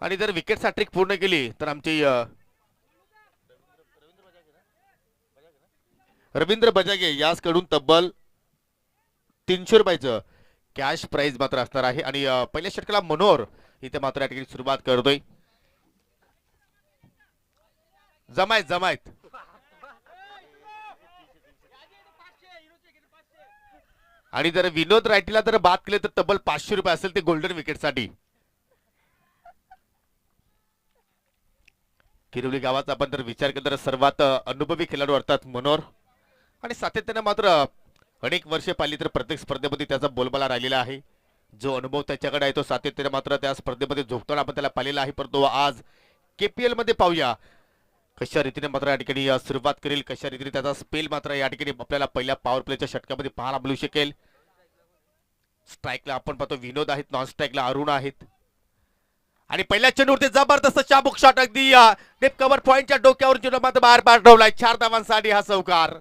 आणि जर विकेट हॅट्रिक पूर्ण केली तर आमची रवींद्र बजागे याचकडून तब्बल 300 रुपयाचं कॅश प्राइज मात्र असणार आहे. आणि पहिल्या षटकाला मनोहर इथे मात्र या ठिकाणी सुरुवात करतोय. जमायत आणि जर विनोद रायटीला जर बाद केले तर तब्बल 500 रुपये असेल ते गोल्डन विकेटसाठी. किरवली गावाचा आपण जर विचार केला तर सर्वात अनुभवी खेळाडू अर्थात मनोहर आणि सातत्याने मात्र अनेक वर्षे पाहिली तर प्रत्येक स्पर्धेमध्ये त्याचा बोलबाला राहिलेला आहे. जो अनुभव त्याच्याकडे आहे तो सातत्याने मात्र त्या स्पर्धेमध्ये झोपताना आपण त्याला पाहिलेला आहे. परंतु आज KPL मध्ये पाहूया कशा रीतीने मात्र या ठिकाणी सुरुवात करेल, कशा रीतीने त्याचा स्पेल मात्र या ठिकाणी आपल्याला पहिल्या पॉवर प्लेच्या षटकामध्ये पाहायला मिळू शकेल. स्ट्राईकला आपण पाहतो विनोद आहेत, नॉन स्ट्राईकला अरुण आहेत. आणि पहिल्या चेंडूवरती जबरदस्त चाबूक शॉट अगदी नेप कव्हर पॉइंटच्या डोक्यावर चेंडू मात्र बाहेर पाठवलाय. 4 धावांसाठी हा चौकार.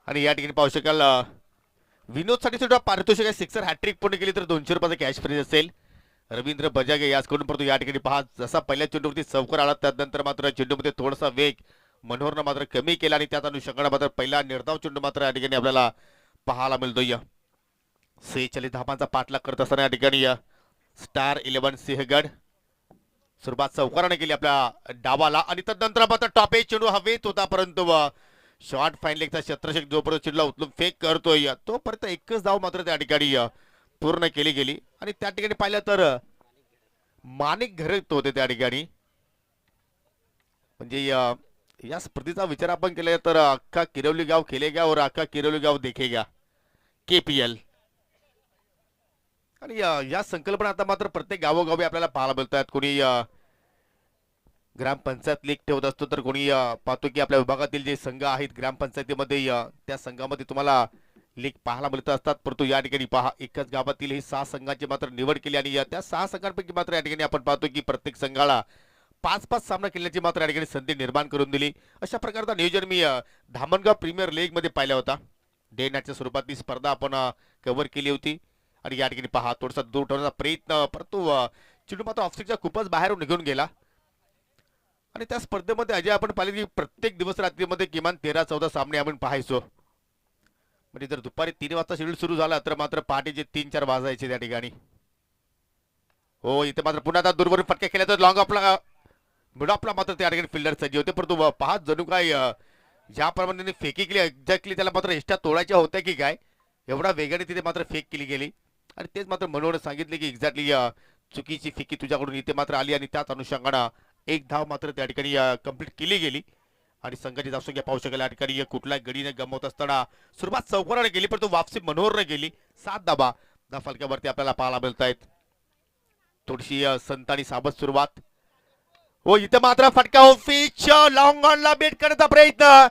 आणि या ठिकाणी पाहू शकाल विनोदसाठी सुद्धा पारितोषिक आहे. 6 हॅट्रिक पूर्ण केली तर 200 रुपयाचा कॅश प्राइज असेल. रवींद्र बजागे याचकडून परंतु या ठिकाणी पहा जसा पहिल्या चेंडूवरती चौकार आला त्यानंतर मात्र चेंडूमध्ये थोडासा वेग मनोहरनं मात्र कमी केला आणि त्यात अनुषंगाने मात्र पहिला निर्धाव चेंडू मात्र या ठिकाणी आपल्याला पाहायला मिळतोय. 46 धावांचा पाठलाग करत असताना या ठिकाणी स्टार 11 सिंहगड सुरुवात चौकाराने केली आपल्या डावाला आणि त्यानंतर मात्र टॉप एज चेंडू हवेत होता, परंतु शॉर्ट फाईन लेगचा शत्रशेख जोपर्यंत चेंडूला उचलून फेक करतोय तोपर्यंत एकच धाव मात्र त्या ठिकाणी पूर्ण केली गेली. आणि त्या ठिकाणी पाहिलं तर माणिक घरत होते त्या ठिकाणी. म्हणजे या स्पर्धेचा विचार आपण केला तर अख्खा किरवली गाव खेलेगा और अख्खा किरवली गाव देखेगा KPL. आणि या संकल्पना आता मात्र प्रत्येक गावोगावी आपल्याला पाहायला मिळतात. कोणी ग्रामपंचायत लीग ठेवत असतो तर कोणी पाहतो की आपल्या विभागातील जे संघ आहेत ग्रामपंचायतीमध्ये त्या संघामध्ये तुम्हाला लीग पाहायला मिळत असतात, परंतु या ठिकाणी पहा एकाच गावातील ही 6 संघांची मात्र निवड केली आणि त्या 6 संघांपैकी मात्र या ठिकाणी आपण पाहतो की प्रत्येक संघाला 5-5 सामना खेळण्याची मात्र या ठिकाणी संधी निर्माण करून दिली. अशा प्रकारचा नियोजन मी धामणगाव प्रीमियर लीग मध्ये पाहिला होता. डे नाईटच्या स्वरूपात ही स्पर्धा आपण कव्हर केली होती आणि या ठिकाणी पहा थोडासा दूर ठेवण्याचा प्रयत्न, परंतु चेंडू मात्र ऑफस्टिकच्या खूपच बाहेर निघून गेला. आणि त्या स्पर्धेमध्ये अजय आपण पाहिले की प्रत्येक दिवस रात्रीमध्ये किमान 13-14 सामने आपण पाहायचो. म्हणजे जर दुपारी 3 वाजता शेड्यूल सुरू झाला तर मात्र पहाटेचे 3-4 वाजायचे त्या ठिकाणी. हो, इथे मात्र पुन्हा आता दूरवरून फटके केल्या तर लॉंग आपला मिड ऑफला मात्र त्या ठिकाणी फिल्डर सज्ज होते, परंतु पहा जणू काय ज्याप्रमाणे त्यांनी फेकी केली एक्झॅक्टली त्याला मात्र एस्ट्या तोडायच्या होत्या की काय, एवढा वेगाने तिथे मात्र फेक केली गेली. आणि तेच मात्र मनोहरने सांगितले की एक्झॅक्टली चुकीची फेकी तुझ्याकडून इथे मात्र आली आणि त्याच अनुषंगाने एक धाव मात्र त्या ठिकाणी कंप्लीट केली गेली. आणि संघाची धावसंख्या पाहू शकेल या ठिकाणी कुठल्याही गडीने गमवत असताना सुरुवात चौकाराने गेली, परंतु वापसी मनोहरने गेली. 7 धाबा फलक्यावरती आपल्याला पाहायला मिळत आहेत. थोडीशी संत आणि साबत सुरुवात. हो, इथे मात्र फटका हो फिच लॉंग ऑनला बेट करण्याचा प्रयत्न,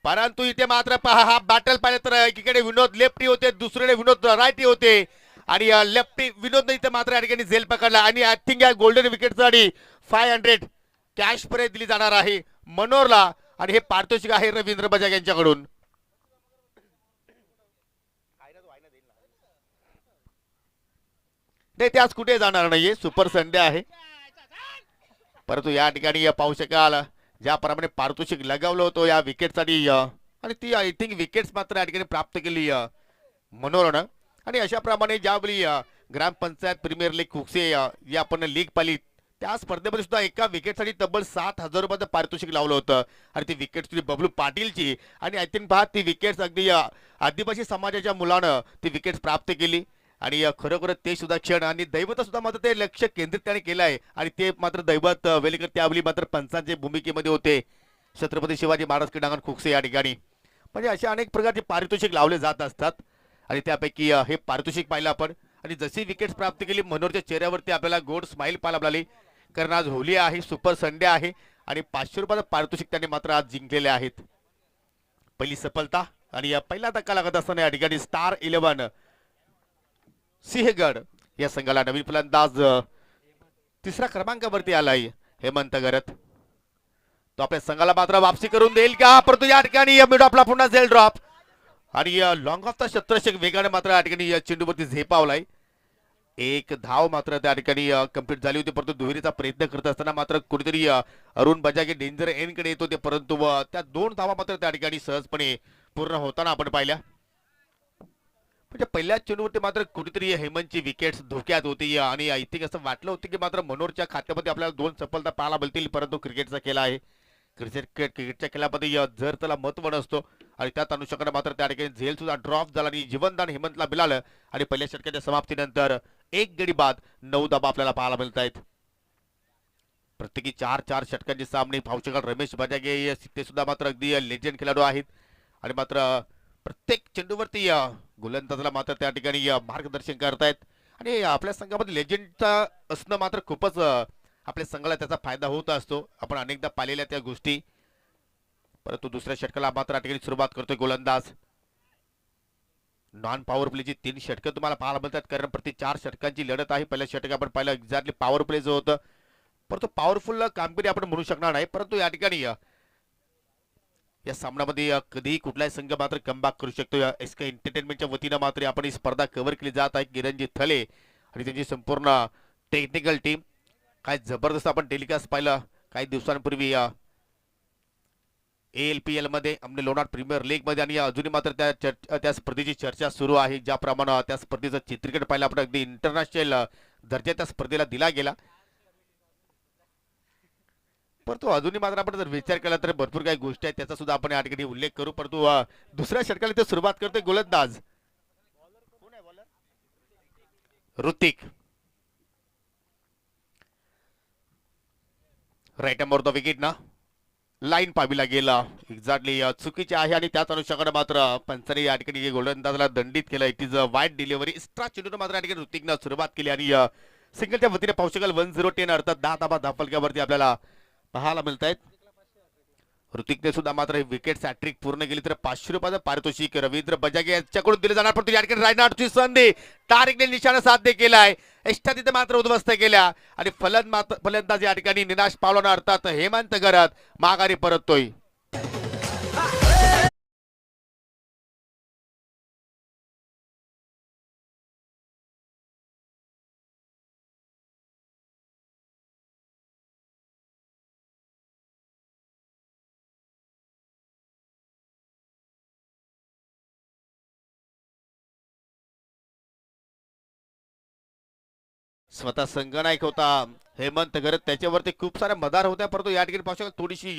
परंतु इथे मात्र पहा हा बॅटल पाहिलं तर एकीकडे विनोद लेफ्टी होते, दुसरीकडे विनोद राईटी होते आणि लेफ्टी विनोदने इथे मात्र या ठिकाणी झेल पकडला आणि आय थिंक या गोल्डन विकेटचा आणि 500 कॅश पर्यंत दिली जाणार आहे मनोहरला आणि हे पारितोषिक आहे रवींद्र बजाज यांच्याकडून. नाही, ते आज कुठे जाणार नाहीये, सुपर संडे आहे, परंतु या ठिकाणी पाहू शकाल ज्याप्रमाणे पारितोषिक लगावलं होतं या विकेटसाठी आणि ती आय थिंक विकेट्स मात्र या ठिकाणी प्राप्त केली मनोहरनं. आणि अशा प्रमाणे ज्यावेळी ग्रामपंचायत प्रीमियर लीग खुक्से या आपण लीग पाहिली त्या स्पर्धेमध्ये सुद्धा एका विकेटसाठी तब्बल 7,000 रुपयाचं पारितोषिक लावलं होतं आणि ती विकेट तुझी बबलू पाटीलची आणि आय थिंक पहा ती विकेट्स अगदी आदिवासी समाजाच्या मुलानं ती विकेट्स प्राप्त केली. आणि खरोखर ते सुद्धा क्षण आणि दैवत सुद्धा मात्र ते लक्ष केंद्रित त्याने केलं आहे आणि ते मात्र दैवत वेलेकर त्यावेळी मात्र पंचांच्या भूमिकेमध्ये होते, छत्रपती शिवाजी महाराज क्रीडांगण खुक्से या ठिकाणी. म्हणजे अशा अनेक प्रकारचे पारितोषिक लावले जात असतात आणि त्यापैकी हे पारितोषिक पाहिलं आपण. आणि जशी विकेट्स प्राप्त केली मनोहरच्या चेहऱ्यावरती आपल्याला गोड स्माइल पाहायला मिळाली, कारण आज होली आहे, सुपर संडे आहे आणि 500 रुपयाचं पारितोषिक त्यांनी मात्र आज जिंकलेले आहेत. पहिली सफलता आणि पहिला धक्का लागत असताना या ठिकाणी स्टार 11 सिंहगड या संघाला नवीन फलंदाज 3ऱ्या क्रमांकावरती आलाय हेमंत गरत. तो आपल्या संघाला मात्र वापसी करून देईल का, परंतु या ठिकाणी मिड ऑफला पुन्हा झेल ड्रॉप आणि लॉंग ऑफचा शत्रक्षक वेगाने मात्र या ठिकाणी चेंडूवरती झेपावलाय. एक धाव मात्र त्या ठिकाणी कंप्लीट झाली होती, परंतु दुहेरीचा प्रयत्न करत असताना मात्र कुठेतरी अरुण बजागे डेंजर एंडकडे येत होते, परंतु त्या 2 धावा मात्र त्या ठिकाणी सहजपणे पूर्ण होताना आपण पाहिल्या. म्हणजे पहिल्याच चेंडूवरती मात्र कुठेतरी हेमंतची विकेट्स धोक्यात होती आणि आय थिंक असं वाटलं होतं की मात्र मनोहरच्या खात्यामध्ये आपल्याला 2 सफलता पाहायला मिळतील, परंतु क्रिकेटचा खेळ आहे, क्रिकेटच्या खेळामध्ये जर त्याला महत्व नसतो आणि त्यात अनुषंगाने मात्र त्या ठिकाणी झेल सुद्धा ड्रॉप झाला आणि जीवनदान हेमंतला मिळालं आणि पहिल्या षटकाच्या समाप्तीनंतर 1 गडी बाद 9 धाबा आपल्याला पाहायला मिळत आहेत. प्रत्येकी 4-4 षटकांचे सामने पाहू शकाल. रमेश बजागे ते सुद्धा मात्र अगदी लेजंड खेळाडू आहेत आणि मात्र प्रत्येक चेंडूवरती गोलंदाजाला मात्र त्या ठिकाणी मार्गदर्शन करतायत आणि आपल्या संघामध्ये लेजंडचा असणं मात्र खूपच आपल्या संघाला त्याचा फायदा होत असतो. आपण अनेकदा पाहिलेल्या त्या गोष्टी. परंतु दुसऱ्या षटकाला मात्र या ठिकाणी सुरुवात करतोय गोलंदाज. नॉन पॉवर प्लेची 3 षटकं तुम्हाला पाहायला मिळतात, कारण प्रति 4 षटकांची लढत आहे. पहिल्या षटक आपण पाहिलं एक्झॅक्टली पॉवर प्ले जो होतं, परंतु पॉवरफुल कामगिरी आपण म्हणू शकणार नाही. परंतु या ठिकाणी या सामन्यामध्ये कधीही कुठलाही संघ मात्र कमबॅक करू शकतो. एसके एंटरटेनमेंटच्या वतीनं मात्र आपण ही स्पर्धा कव्हर केली जात आहे. किरणजी थले आणि त्यांची संपूर्ण टेक्निकल टीम. काय जबरदस्त आपण टेलिकास्ट पाहिलं काही दिवसांपूर्वी ALPL मध्ये आमने लोणार प्रीमियर लीग मध्ये आणि अजूनही मात्र त्या स्पर्धेची चर्चा सुरू आहे. ज्याप्रमाणे त्या स्पर्धेचं चित्रीकरण पाहिलं आपण अगदी इंटरनॅशनल दर्जा त्या स्पर्धेला दिला गेला, परंतु अजूनही मात्र आपण जर विचार केला तर भरपूर काही गोष्टी आहेत त्याचा सुद्धा आपण या ठिकाणी उल्लेख करू. परंतु दुसऱ्या षटकाला ते सुरुवात करतोय गोलंदाज Hrithik. Right arm over the wicket ना लाईन पाहावी लागेल एक्झॅक्टली चुकीची आहे आणि त्याच अनुषंगाने मात्र पंचाने या ठिकाणी गोलंदाजाला दंडित केलं. इट इज अ वाईट डिलिव्हरी. एक्स्ट्रा चेंडूने मात्र या ठिकाणी ऋतिकनं सुरुवात केली आणि सिंगलच्या वतीने पाहू शकाल 1010 अर्थात 10 धाबा धाफलक्यावरती आपल्याला पाहायला मिळत आहेत. ऋतिकने सुद्धा मात्र विकेट हॅट्रिक पूर्ण केली तर 500 रुपयाचं पारितोषिक रवींद्र बजागे यांच्याकडून दिले जाणार. परंतु या ठिकाणी रायनाडची संधी तारिकने निशाणा साध्य केलाय. एक्स्ट्रा तिथे मात्र उद्ध्वस्त केल्या आणि फलंदाज या ठिकाणी निराश पावलानं अर्थात हेमंत गरत माघारी परततोय. स्वतः संघनायक होता हेमंत गरत, त्याच्यावरती खूप साऱ्या मदार होत्या, परंतु या ठिकाणी पाहू शकता थोडीशी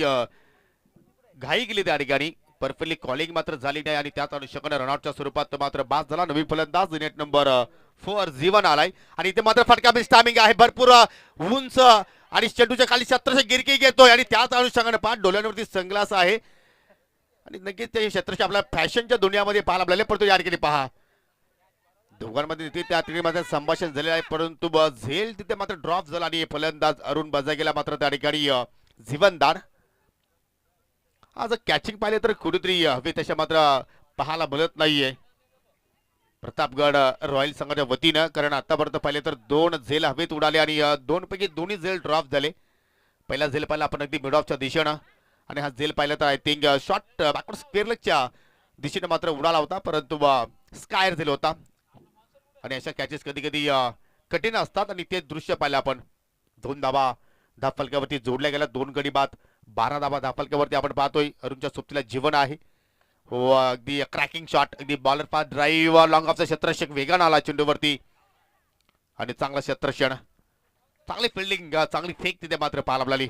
घाई केली त्या ठिकाणी. परफेक्टली कॉलिंग मात्र झाली नाही आणि त्याच अनुषंगाने रनआउटच्या स्वरूपात मात्र बाद झाला. नवीन फलंदाज नेट नंबर 4 जीवन आलाय आणि इथे मात्र फटका टायमिंग आहे भरपूर उंच आणि चेंडूच्या खाली 1700 गिरकी घेतोय आणि त्याच अनुषंगाने पाच डोळ्यांवरती सनग्लास आहे आणि नक्कीच ते 1700 आपल्या फॅशनच्या दुनियामध्ये पाहायला मिळाले. परंतु या ठिकाणी पहा दोघांमध्ये त्या ठिकाणी मात्र संभाषण झालेलं आहे, परंतु झेल तिथे मात्र ड्रॉप झाला आणि फलंदाज अरुण बजागेला मात्र त्या ठिकाणी जीवनदान. आज कॅचिंग पाहिले तर कुठेतरी हवे तशा मात्र पाहायला मिळत नाहीये प्रतापगड रॉयल संघाच्या वतीनं, कारण आतापर्यंत पाहिले तर 2 झेल हवेत उडाले आणि 2 पैकी 2 झेल ड्रॉप झाले. पहिला झेल पाहिला आपण अगदी मिड ऑफच्या दिशेनं आणि हा झेल पाहिला तर I think short backward square लेगच्या दिशेने मात्र उडाला होता, परंतु स्कायर झेल होता आणि अशा कॅचेस कधी कधी कठीण असतात आणि ते दृश्य पाहिलं आपण. 2 धाबा धाफलक्यावरती जोडल्या गेल्या, 2 गडी बाद 12 धाबा धाफलक्यावरती आपण पाहतोय. अरुणच्या सोबतीला जीवन आहे. हो अगदी क्रॅकिंग शॉट, अगदी बॉलर पास ड्राईव्ह लॉंग ऑफचा क्षेत्ररक्षक वेगानं आला चेंडूवरती आणि चांगला क्षेत्ररक्षण, चांगली फिल्डिंग, चांगली फेक तिथे मात्र पाहायला मिळाली.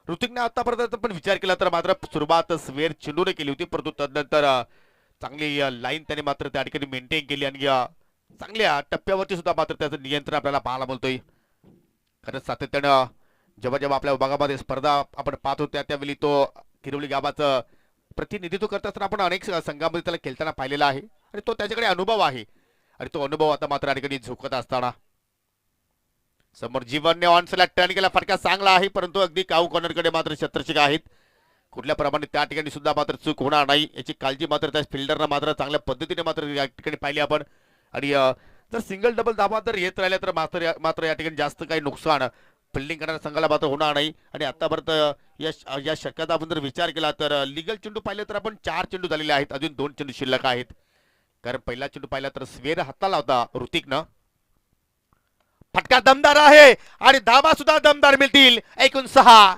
ऋतिकने आतापर्यंत पण विचार केला तर मात्र सुरुवात स्वेर चेंडूने केली होती, परंतु तदनंतर चांगली लाईन त्याने मात्र त्या ठिकाणी मेंटेन केली आणि चांगल्या टप्प्यावरती सुद्धा मात्र त्याचं नियंत्रण आपल्याला पाहायला मिळतोय. खरंच सातत्यानं जेव्हा जेव्हा आपल्या विभागामध्ये स्पर्धा आपण पाहतो त्यावेळी तो किरवली गावाचं प्रतिनिधित्व करत असताना आपण अनेक संघामध्ये त्याला खेळताना पाहिलेला आहे आणि तो त्याच्याकडे अनुभव आहे आणि तो अनुभव आता मात्र या ठिकाणी झोकत असताना समोर जीवनने ऑनसला टर्न केला. फटका चांगला आहे, परंतु अगदी काऊ कॉर्नरकडे मात्र क्षेत्ररक्षक आहेत. कुठल्या प्रमाणे त्या ठिकाणी सुद्धा मात्र चूक होणार नाही याची काळजी मात्र त्या फिल्डरनं मात्र चांगल्या पद्धतीने मात्र या ठिकाणी पाहिली आपण. आणि जर सिंगल डबल धाबा जर येत राहिल्या तर मात्र या ठिकाणी जास्त काही नुकसान फिल्डिंग करणाऱ्या संघाला मात्र होणार नाही. आणि आतापर्यंत या शक्यता आपण जर विचार केला तर लिगल चेंडू पाहिले तर आपण 4 चेंडू झालेले आहेत, अजून 2 चेंडू शिल्लक आहेत. कारण पहिला चेंडू पाहिला तर स्वेर हाताला होता ऋतिकनं. फटका दमदार आहे आणि धाबा सुद्धा दमदार मिळतील. एकूण 6.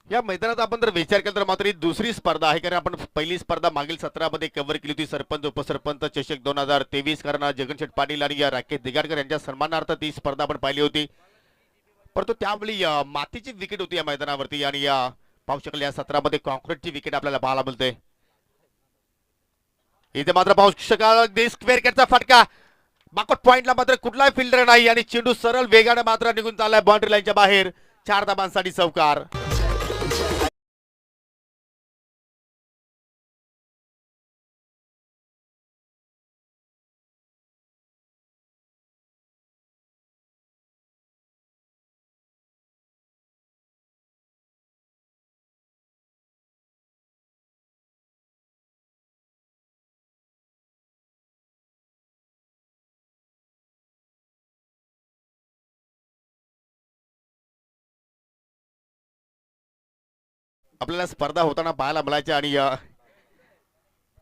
या मैदानात आपण जर विचार केला तर मात्र ही दुसरी स्पर्धा आहे, कारण आपण पहिली स्पर्धा मागील सत्रामध्ये कव्हर केली होती सरपंच उपसरपंच चषक 2023, कारण जगनशेठ पाटील आणि राकेश दिगाडकर यांच्या सन्मानार्थ ती स्पर्धा आपण पाहिली होती. परंतु त्यावेळी मातीची विकेट होती या मैदानावरती आणि या पाहू शकाल या सत्रामध्ये कॉन्क्रीटची विकेट आपल्याला पाहायला मिळते. इथे मात्र पाहू शकाल स्क्वेअर कॅटचा फटका, बॅकवर्ड पॉइंटला मात्र कुठलाही फिल्डर नाही आणि चेंडू सरळ वेगाने मात्र निघून चाललाय बाउंड्री लाईनच्या बाहेर. 4 धाबांसाठी चौकार. आपल्याला स्पर्धा होताना पाहायला मिळायच्या आणि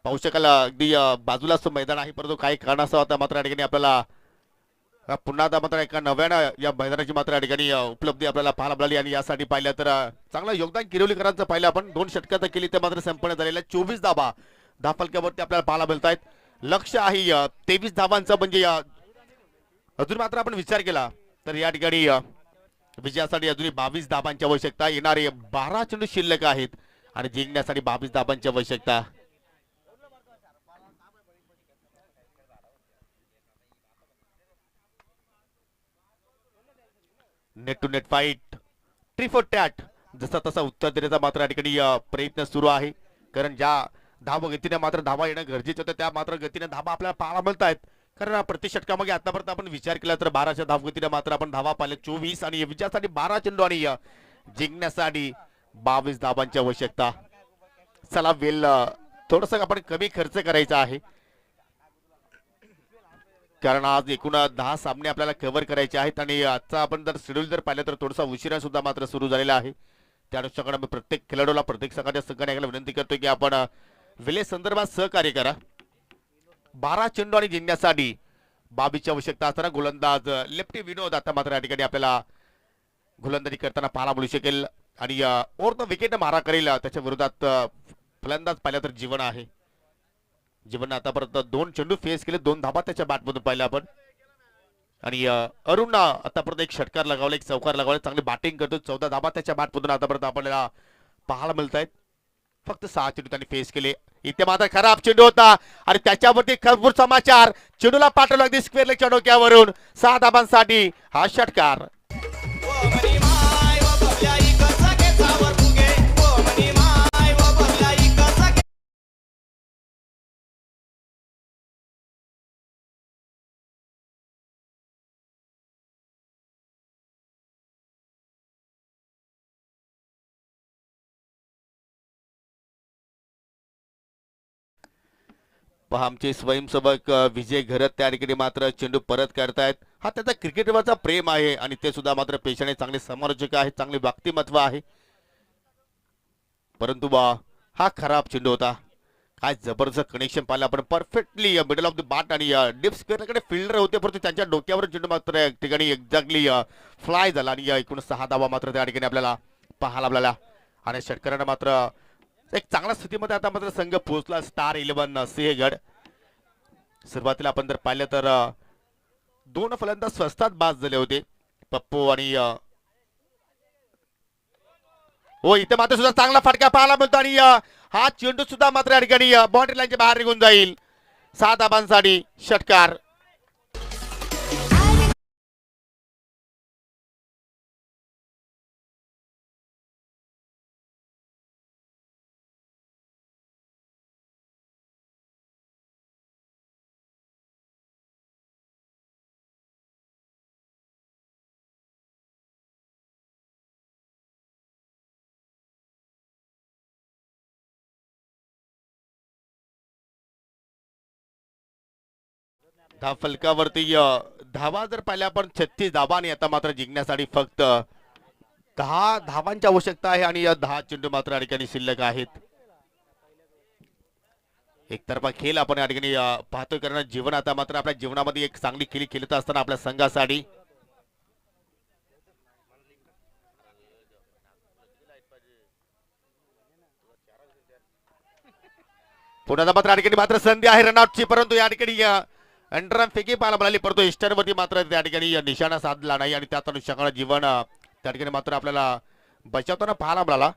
पाहू शकाल अगदी बाजूलाच मैदान आहे, परंतु काही कारणास्तव आता मात्र या ठिकाणी आपल्याला पुन्हा आता मात्र एका नव्यानं या मैदानाची मात्र या ठिकाणी उपलब्धी आपल्याला पाहायला मिळाली. आणि यासाठी पाहिलं तर चांगलं योगदान किरवलीकरांचं पाहिलं आपण. 2 षटकात केली ते मात्र संपन्न झालेल्या 24 धाबा धाफलक्यावरती आपल्याला पाहायला मिळत आहेत. लक्ष आहे 23 धावांचं, म्हणजे अजून मात्र आपण विचार केला तर या ठिकाणी विजयासाठी अजूनही 22 धाबांची आवश्यकता. येणारे 12 चेंडू शिल्लक आहेत आणि जिंकण्यासाठी 22 धाबांची आवश्यकता. Neck to neck fight tit for tat जसा तसा उत्तर देण्याचा मात्र या ठिकाणी प्रयत्न सुरू आहे. कारण ज्या धाव गतीने मात्र धावा येणं गरजेचं होतं त्या मात्र गतीने धावा आपल्याला पाहायला मिळत आहेत. कारण प्रति षटकामागे आतापर्यंत आपण विचार केला तर 12च्या धावगतीने मात्र आपण धावा पाहिल्या 24 आणि विजयासाठी 12 चेंडू आणि जिंकण्यासाठी 22 धावांची आवश्यकता. चला वेल थोडस आपण कमी खर्च करायचा आहे कारण आज एकूण 10 सामने आपल्याला कव्हर करायचे आहेत आणि आजचा आपण जर शेड्यूल जर पाहिलं तर थोडासा उशिरा सुद्धा मात्र सुरू झालेला आहे. त्या अनुषंगाने मी प्रत्येक खेळाडूला प्रत्येक संघाच्या संघाने विनंती करतो की आपण वेळे संदर्भात सहकार्य करा. 12 चेंडू आणि जिंकण्यासाठी 22ची आवश्यकता असताना गोलंदाज लेफ्टी विनोद आता मात्र या ठिकाणी आपल्याला गोलंदाजी करताना पाहायला मिळू शकेल आणि ओव्हर विकेट मारा करेल. त्याच्या विरोधात फलंदाज पाहिला तर जीवन आहे. जीवन आतापर्यंत 2 चेंडू फेस केले 2 धाबा त्याच्या बॅटमधून पाहिल्या आपण आणि अरुण आतापर्यंत एक षटकार लगावला एक चौकार लगावला चांगली बॅटिंग करतो 14 धाबा त्याच्या बॅटमधून आतापर्यंत आपल्याला पाहायला मिळत आहेत. फक्त 6 चेंडू त्यांनी फेस केले. इथे मात्र खराब चेंडू होता आणि त्याच्यावरती खरपूर समाचार चेंडूला पाठवला अगदी स्क्वेअर लेगच्या डोक्यावरून 6 धाबांसाठी हा षटकार. पहा आमचे स्वयंसेवक विजय घरत त्या ठिकाणी मात्र चेंडू परत करतायत. हा त्याचा क्रिकेटवरचा प्रेम आहे आणि ते सुद्धा मात्र पेशाने चांगले समालोचक आहेत चांगले व्यक्तिमत्व आहे. परंतु हा खराब चेंडू होता. काय जबरदस्त कनेक्शन पाहिलं आपण perfectly middle of the bat आणि डीप स्क्वेअरकडे फिल्डर होते परंतु त्यांच्या डोक्यावर चेंडू मात्र ठिकाणी एक्झॅक्टली फ्लाय झाला आणि एकूण 6 धावा मात्र त्या ठिकाणी आपल्याला पाहायला मिळाला आणि षटकारांना मात्र एक चांगल्या स्थितीमध्ये आता मात्र संघ पोहोचला. स्टार 11 सिंहगड. सुरुवातीला आपण जर पाहिलं तर 2 फलंदाज स्वस्तात बाद झाले होते पप्पू आणि हो इथे मात्र सुद्धा चांगला फटका पाहायला मिळतो आणि हा चेंडू सुद्धा मात्र या ठिकाणी बाउंड्री लाईनच्या बाहेर निघून जाईल. 7 धाबांसाठी षटकार. धाव फलकावरती धावा जर पाहिल्या आपण 36 धावा आणि आता मात्र जिंकण्यासाठी फक्त 10 धावांची आवश्यकता आहे आणि या 10 चेंडू मात्र या ठिकाणी शिल्लक आहेत. एकतर्फा खेळ आपण या ठिकाणी पाहतोय कारण जीवन आता मात्र आपल्या जीवनामध्ये एक चांगली खेळी खेळत असताना आपल्या संघासाठी पुन्हा मात्र या ठिकाणी मात्र संधी आहे रनआउटची परंतु या ठिकाणी अंडरआर्म फेकी पाहायला मिळाली परंतु इस्टरवरती मात्र त्या ठिकाणी निशाणा साधला नाही आणि त्यात अनुषंगाने जीवन त्या ठिकाणी मात्र आपल्याला बचावताना पाहायला मिळाला.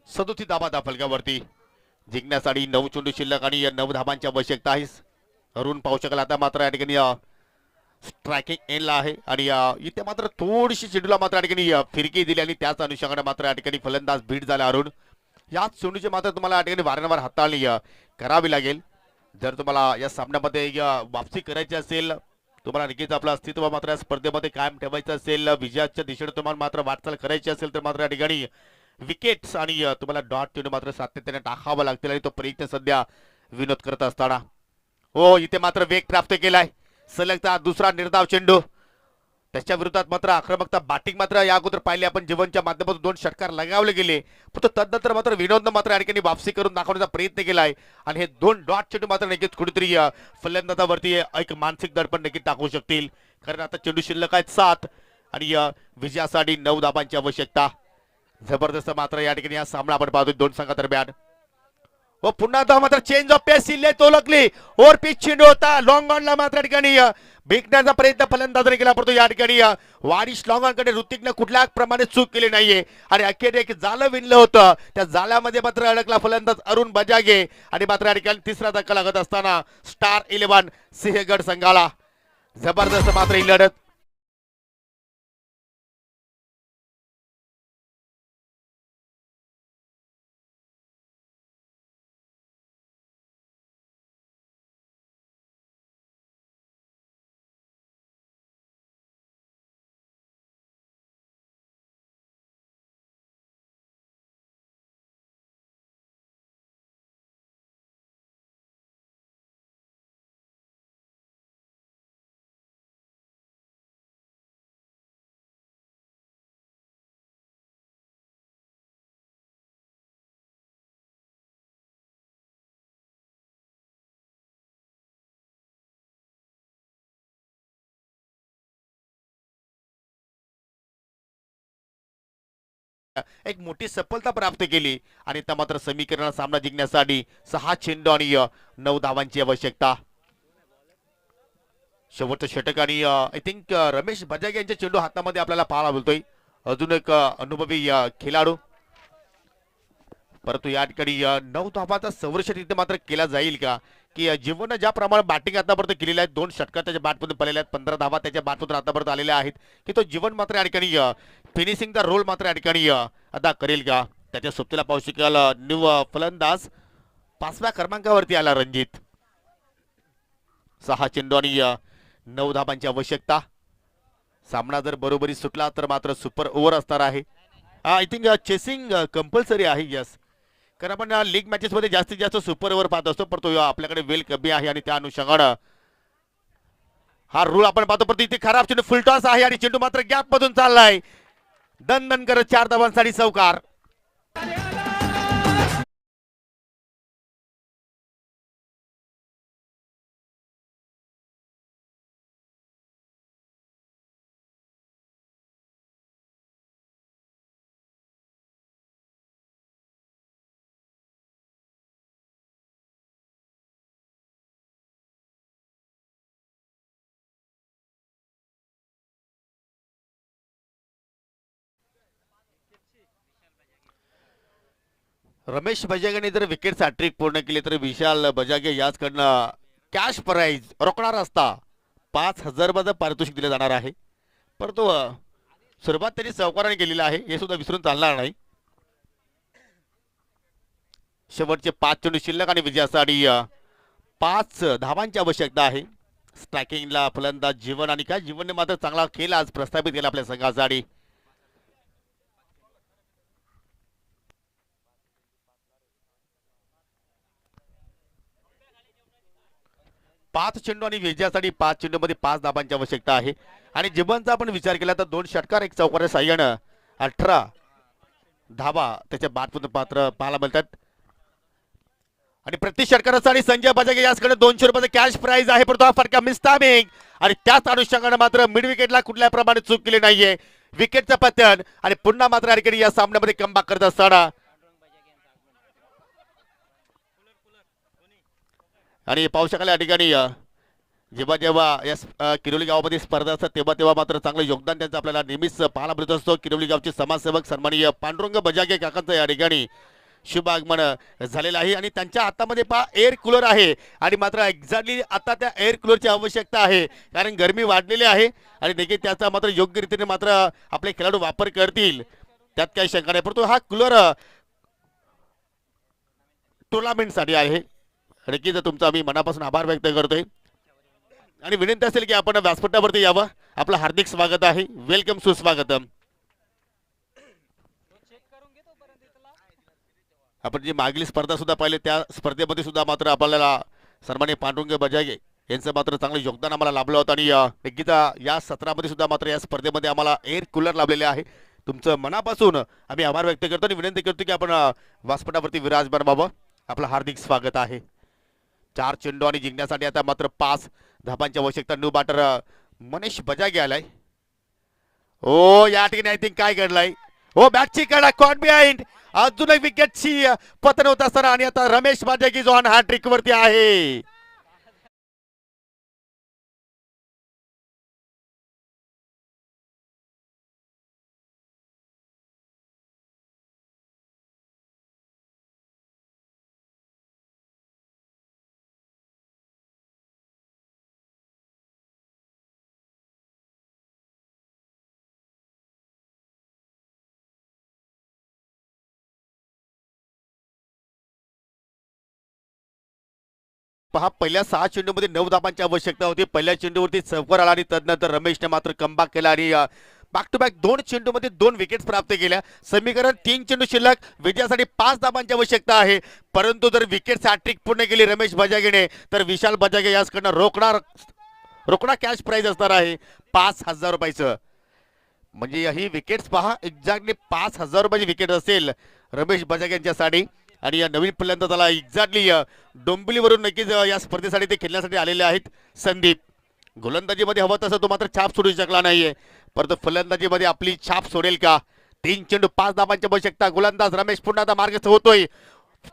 सदोती धाबा त्या फलकावरती जिंकण्यासाठी 9 चेंडू शिल्लक आणि 9 धाबांची आवश्यकता आहे. अरुण पाहू शकाल आता मात्र या ठिकाणी स्ट्रायकिंग एंडला आहे आणि इथे मात्र थोडीशी चेंडूला मात्र या ठिकाणी फिरकी दिली आणि त्याच अनुषंगाने मात्र या ठिकाणी फलंदाज बीट झाला. अरुण याच चेंडूची मात्र तुम्हाला या ठिकाणी वारंवार हाताळणी करावी लागेल जर तुम्हाला या सामन्यामध्ये वापसी करायची असेल. तुम्हाला नक्कीच आपलं अस्तित्व मात्र या स्पर्धेमध्ये कायम ठेवायचं असेल विजयाच्या दिशेने तुम्हाला मात्र वाटचाल करायची असेल तर मात्र या ठिकाणी विकेट्स आणि तुम्हाला डॉट चेंडू मात्र सातत्याने टाकावा लागतील आणि तो प्रयत्न सध्या विनोद करत असताना हो इथे मात्र वेग प्राप्त केलाय. सलगचा दुसरा निर्धाव चेंडू त्याच्या विरोधात मात्र आक्रमकता बॅटिंग मात्र या अगोदर पाहिले आपण जीवनच्या माध्यमातून 2 षटकार लगावले गेले पण तदनंतर मात्र विनोदनं मात्र या ठिकाणी वापसी करून दाखवण्याचा प्रयत्न केलाय आणि हे 2 डॉट चेंडू मात्र नक्कीच कुठेतरी फलंदाजावरती एक मानसिक दडपण नक्कीच टाकू शकतील कारण आता चेंडू शिल्लक आहेत 7 आणि विजयासाठी 9 धाबांची आवश्यकता. जबरदस्त मात्र या ठिकाणी हा सामना आपण पाहतोय 2 संघादरम्यान. व पुन्हा आता मात्र चेंज ऑफ पेस सिल्ले तोलकली ओर पिच चेंडू होता लॉंग ऑनला मात्र या ठिकाणी भेटण्याचा प्रयत्न फलंदाजाने केला परंतु या ठिकाणी वारिस लॉंग ऑनकडे ऋतिकने कुठल्या प्रमाणे चूक केली नाहीये आणि अखेर एक जाळं विणलं होतं त्या जाळ्यामध्ये मात्र अडकला फलंदाज अरुण बजागे आणि मात्र या ठिकाणी तिसरा धक्का लागत असताना स्टार 11 सिंहगड संघाला जबरदस्त मात्र ही लढत एक मोठी सफलता प्राप्त केली आणि त्या मात्र समीकरणाला सामना जिंकण्यासाठी 6 चेंडू आणि 9 धावांची आवश्यकता शेवटचं षटक आणि आय थिंक रमेश बजागे यांच्या चेंडू हातामध्ये आपल्याला पाहायला मिळतोय अजून एक अनुभवी खेळाडू परंतु या ठिकाणी 9 धावांचा संवर्षण इथे मात्र केला जाईल का की जीवन ज्याप्रमाणे बॅटिंग आतापर्यंत केलेली आहे 2 षटकार त्याच्या बॅटमधून पडलेल्या आहेत 15 धावा त्याच्या बॅटमधून आतापर्यंत आलेल्या आहेत की तो जीवन मात्र या ठिकाणी फिनिशिंगचा रोल मात्र या ठिकाणी अदा करेल का त्याच्या सोबतीला पाहू शकाल न्यू फलंदाज 5व्या क्रमांकावरती आला रणजित 6 चेंडू आणि 9 धावांची आवश्यकता सामना जर बरोबरी सुटला तर मात्र सुपर ओव्हर असणार आहे आय थिंक चेसिंग कंपल्सरी आहे यस कारण आपण लीग मॅचेस मध्ये जास्तीत जास्त सुपर ओव्हर पाहत असतो पण तो आपल्याकडे वेल कमी आहे आणि त्या अनुषंगानं हा रूल आपण पाहतो पण इथे खराब चेंडू फुलटॉस आहे आणि चेंडू मात्र गॅप मधून चाललाय दन दन करत 4 धावांसाठी चौकार रमेश बजागेने जर विकेट हॅट्रिक पूर्ण केली तर विशाल बजागे याचकडनं कॅश प्राइज रोखणार असता 5,000 रुपयाचं पारितोषिक दिलं जाणार आहे परंतु सुरुवात त्यांनी चौकाराने केलेला आहे हे सुद्धा विसरून चालणार नाही शेवटचे 5 चेंडू शिल्लक आणि विजयासाठी 5 धावांची आवश्यकता आहे स्ट्रायकिंगला फलंदाज जीवन आणि काय जीवनने मात्र चांगला खेळ आज प्रस्थापित केला आपल्या संघासाठी 5 चेंडू आणि विजयासाठी 5 चेंडू मध्ये 5 धाबांची आवश्यकता आहे आणि जीवनचा आपण विचार केला तर 2 षटकार 1 चौकाराच्या साह्यानं 18 धाबा त्याच्या बाटमधून पात्र पाहायला मिळतात आणि प्रति षटकारासाठी संजय बजागे याचकडे 200 रुपयाचा कॅश प्राइज आहे परंतु हा फटका मिस टायमिंग आणि त्याच अनुषंगाने मात्र मिड विकेटला कुठल्या प्रमाणे चूक केली नाहीये विकेटचं पतन आणि पुन्हा मात्र अडकडी या सामन्यामध्ये कमबॅक करत असताना आणि पाहू शकाल या ठिकाणी जेव्हा जेव्हा या किरोली गावामध्ये स्पर्धा असतात तेव्हा मात्र चांगलं योगदान त्यांचं आपल्याला नेहमीच पाहायला मिळत असतो किरोली गावचे समाजसेवक सन्माननीय पांडुरंग बजागे काकांचं या ठिकाणी शुभ आगमन झालेलं आहे आणि त्यांच्या हातामध्ये पहा एअर कूलर आहे आणि मात्र एक्झॅक्टली आता त्या एअर कूलरची आवश्यकता आहे कारण गरमी वाढलेली आहे आणि देखील त्याचा मात्र योग्य रीतीने मात्र आपले खेळाडू वापर करतील त्यात काही शंका नाही परंतु हा कूलर टुर्नामेंटसाठी आहे नक्कीच तुमचा आम्ही मनापासून आभार व्यक्त करतोय आणि विनंती असेल की आपण व्यासपीठावरती यावं आपलं हार्दिक स्वागत आहे वेलकम सुस्वागतम आपण जी मागील स्पर्धा सुद्धा पाहिली त्या स्पर्धेमध्ये सुद्धा मात्र आपल्याला सन्माननीय पांडुरंग बजागे यांचं मात्र चांगलं योगदान आम्हाला लाभलं होतं आणि नक्कीच या सत्रामध्ये सुद्धा मात्र या स्पर्धेमध्ये आम्हाला एअर कूलर लाभलेले आहे तुमचं मनापासून आम्ही आभार व्यक्त करतो आणि विनंती करतो की आपण व्यासपीठावरती विराजमान व्हावं आपलं हार्दिक स्वागत आहे 4 चेंडू आणि जिंकण्यासाठी आता मात्र 5 धाबांची आवश्यकता न्यू बॅटर मनीष बजागे आलाय ओ या ठिकाणी आय थिंक काय घडलंय ओ बॅटची कडा कॉट बिहाइंड अजून एक विकेटची पतन होत असताना आणि आता रमेश बाजागी जो ऑन हॅट्रिक वरती आहे. पहा पहिल्या 6 चेंडूमध्ये 9 धाबांची आवश्यकता होती. पहिल्या चेंडूवरती चौकार आला आणि तदनंतर रमेशने मात्र कमबॅक केला आणि बॅक टू बॅक 2 चेंडूमध्ये 2 विकेट्स प्राप्त केल्या. समीकरण 3 चेंडू शिल्लक, विजयासाठी 5 धाबांची आवश्यकता आहे. परंतु जर विकेट हॅट्रिक पूर्ण केली रमेश बजागेने तर विशाल बजागे याचकडनं रोकडा कॅश प्राइज असणार आहे 5,000 रुपयाचं. म्हणजे ही विकेट्स पहा एक्झॅक्टली 5,000 रुपयाची विकेट असेल रमेश बजागे यांच्यासाठी. आणि या नवीन फलंदाजाला एक्झॅक्टली डोंबिवलीवरून नक्कीच या स्पर्धेसाठी ते खेळण्यासाठी आलेले आहेत. संदीप गोलंदाजीमध्ये हवं तसं तो मात्र छाप सोडू शकला नाहीये, परंतु फलंदाजीमध्ये आपली छाप सोडेल का? 3 चेंडू 5 धाबांची आवश्यकता. गोलंदाज रमेश पुन्हा आता मार्गस्थ होतोय.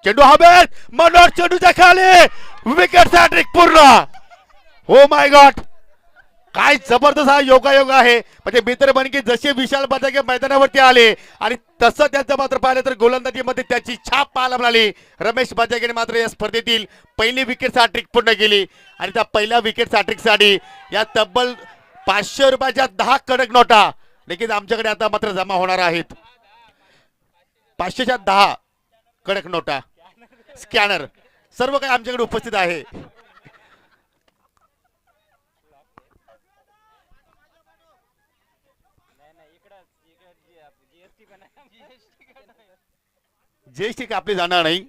चेंडू हवेत, मनोहर चेंडूच्या खाली, विकेट हॅट्रिक पूर्ण. हो माय गॉड, काय जबरदस्त हा योगायोग आहे. म्हणजे मित्र बनकी जसे विशाल बजागे मैदानावरती आले आणि तसं त्यांचं मात्र पाहिलं तर गोलंदाजीमध्ये त्याची छाप पाहायला मिळाली. रमेश बजागेने मात्र या स्पर्धेतील पहिली विकेट हॅट्रिक पूर्ण केली आणि त्या पहिल्या विकेट हॅट्रिकसाठी या तब्बल 500 रुपयाच्या 10 कडक नोटा नक्कीच आमच्याकडे आता मात्र जमा होणार आहेत. 500च्या 10 कडक नोटा, स्कॅनर सर्व काही आमच्याकडे उपस्थित आहे. जीएसटी कापली जाणार नाही.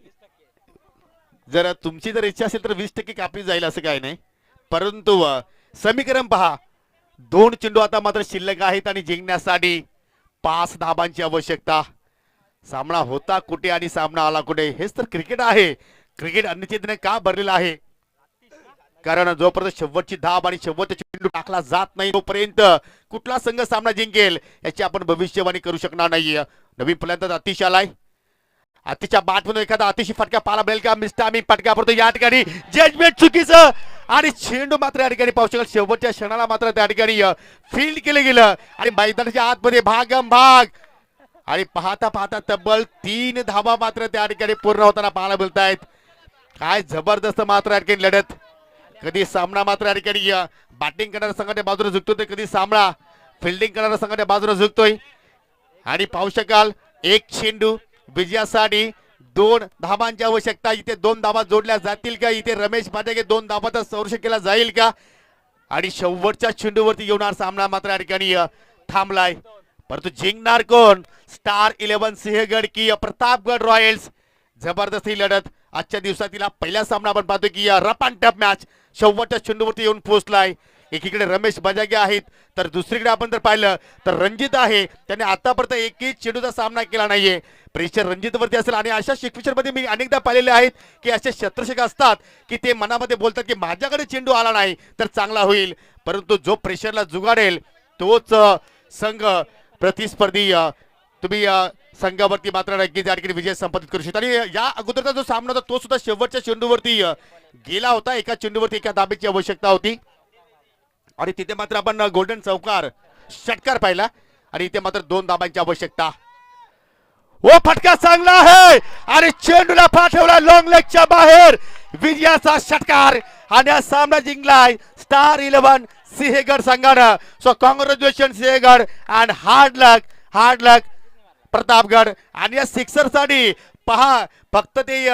जर तुमची जर इच्छा असेल तर 20% कापली जाईल असं काही नाही. परंतु समीकरण पहा, 2 चेंडू आता मात्र शिल्लक आहेत आणि जिंकण्यासाठी 5 धाबांची आवश्यकता. सामना होता कुठे आणि सामना आला कुठे, हेच तर क्रिकेट आहे. क्रिकेट अनिश्चितने का भरलेला आहे? कारण जोपर्यंत शेवटची धाब आणि शेवटचा चेंडू टाकला जात नाही तोपर्यंत कुठला संघ सामना जिंकेल याची आपण भविष्यवाणी करू शकणार नाहीये. नवीन फलंदाज अतिश आलाय. अतिशच्या बॅटमधून एखादा अतिशय फटका पाहायला मिळेल का? मिस्टामी फटका पडतो या ठिकाणी, जजमेंट चुकीचं आणि चेंडू मात्र या ठिकाणी पाहू शकाल शेवटच्या क्षणाला मात्र त्या ठिकाणी फील्ड केलं गेलं आणि मैदानाच्या आतमध्ये भागम भाग आणि पाहता पाहता तब्बल 3 धाबा मात्र त्या ठिकाणी पूर्ण होताना पाहायला मिळत आहेत. काय जबरदस्त मात्र या ठिकाणी लढत. कधी सामना मात्र या ठिकाणी बॅटिंग करणाऱ्या संघाच्या बाजूने झुकतोय तर कधी सामना फिल्डिंग करणाऱ्या संघाच्या बाजूने झुकतोय. आणि पाहू शकाल 1 चेंडू विजयासाठी 2 धाबांची आवश्यकता. इथे 2 धाबा जोडल्या जातील का? इथे रमेश बाजागे 2 धाबाचा संरक्षण केला जाईल का? आणि शेवटच्या चेंडूवरती येणार सामना मात्र या ठिकाणी थांबलाय. परंतु जिंकणार कोण? स्टार 11 सिंहगड की प्रतापगड रॉयल्स? जबरदस्त ही लढत आजच्या दिवसातील पहिला सामना आपण पाहतो की रफ अँड टफ मॅच शेवटच्या चेंडूवरती येऊन पोहोचलाय. एकीकडे रमेश बजागे आहेत तर दुसरीकडे आपण जर पाहिलं तर रणजित आहे. त्याने आतापर्यंत एकही चेंडूचा सामना केला नाहीये. प्रेशर रणजितवरती असेल आणि अशा मध्ये मी अनेकदा पाहिलेले आहेत की असे क्षेत्ररक्षक असतात की ते मनामध्ये बोलतात की माझ्याकडे चेंडू आला नाही तर चांगला होईल, परंतु जो प्रेशरला जुगाडेल तोच संघ प्रतिस्पर्धी तुम्ही संघावरती मात्र नक्कीच या ठिकाणी विजय संपादित करू शकता. आणि या अगोदरचा जो सामना होता तो सुद्धा शेवटच्या चेंडूवरती गेला होता. एका चेंडूवरती एका धाबेची आवश्यकता होती आणि तिथे मात्र आपण गोल्डन चौकार षटकार पाहिला आणि इथे मात्र 2 धाबांची आवश्यकता. वो फटका चांगला आहे आणि चेंडूला पाठवला लॉंग लेगच्या बाहेर. विजयाचा षटकार आणि हा सामना जिंकलाय स्टार 11 सिंहगड संघानं. So congratulation Sinhagad and hard luck Pratapgad. आणि या सिक्सर साठी पहा फक्त ते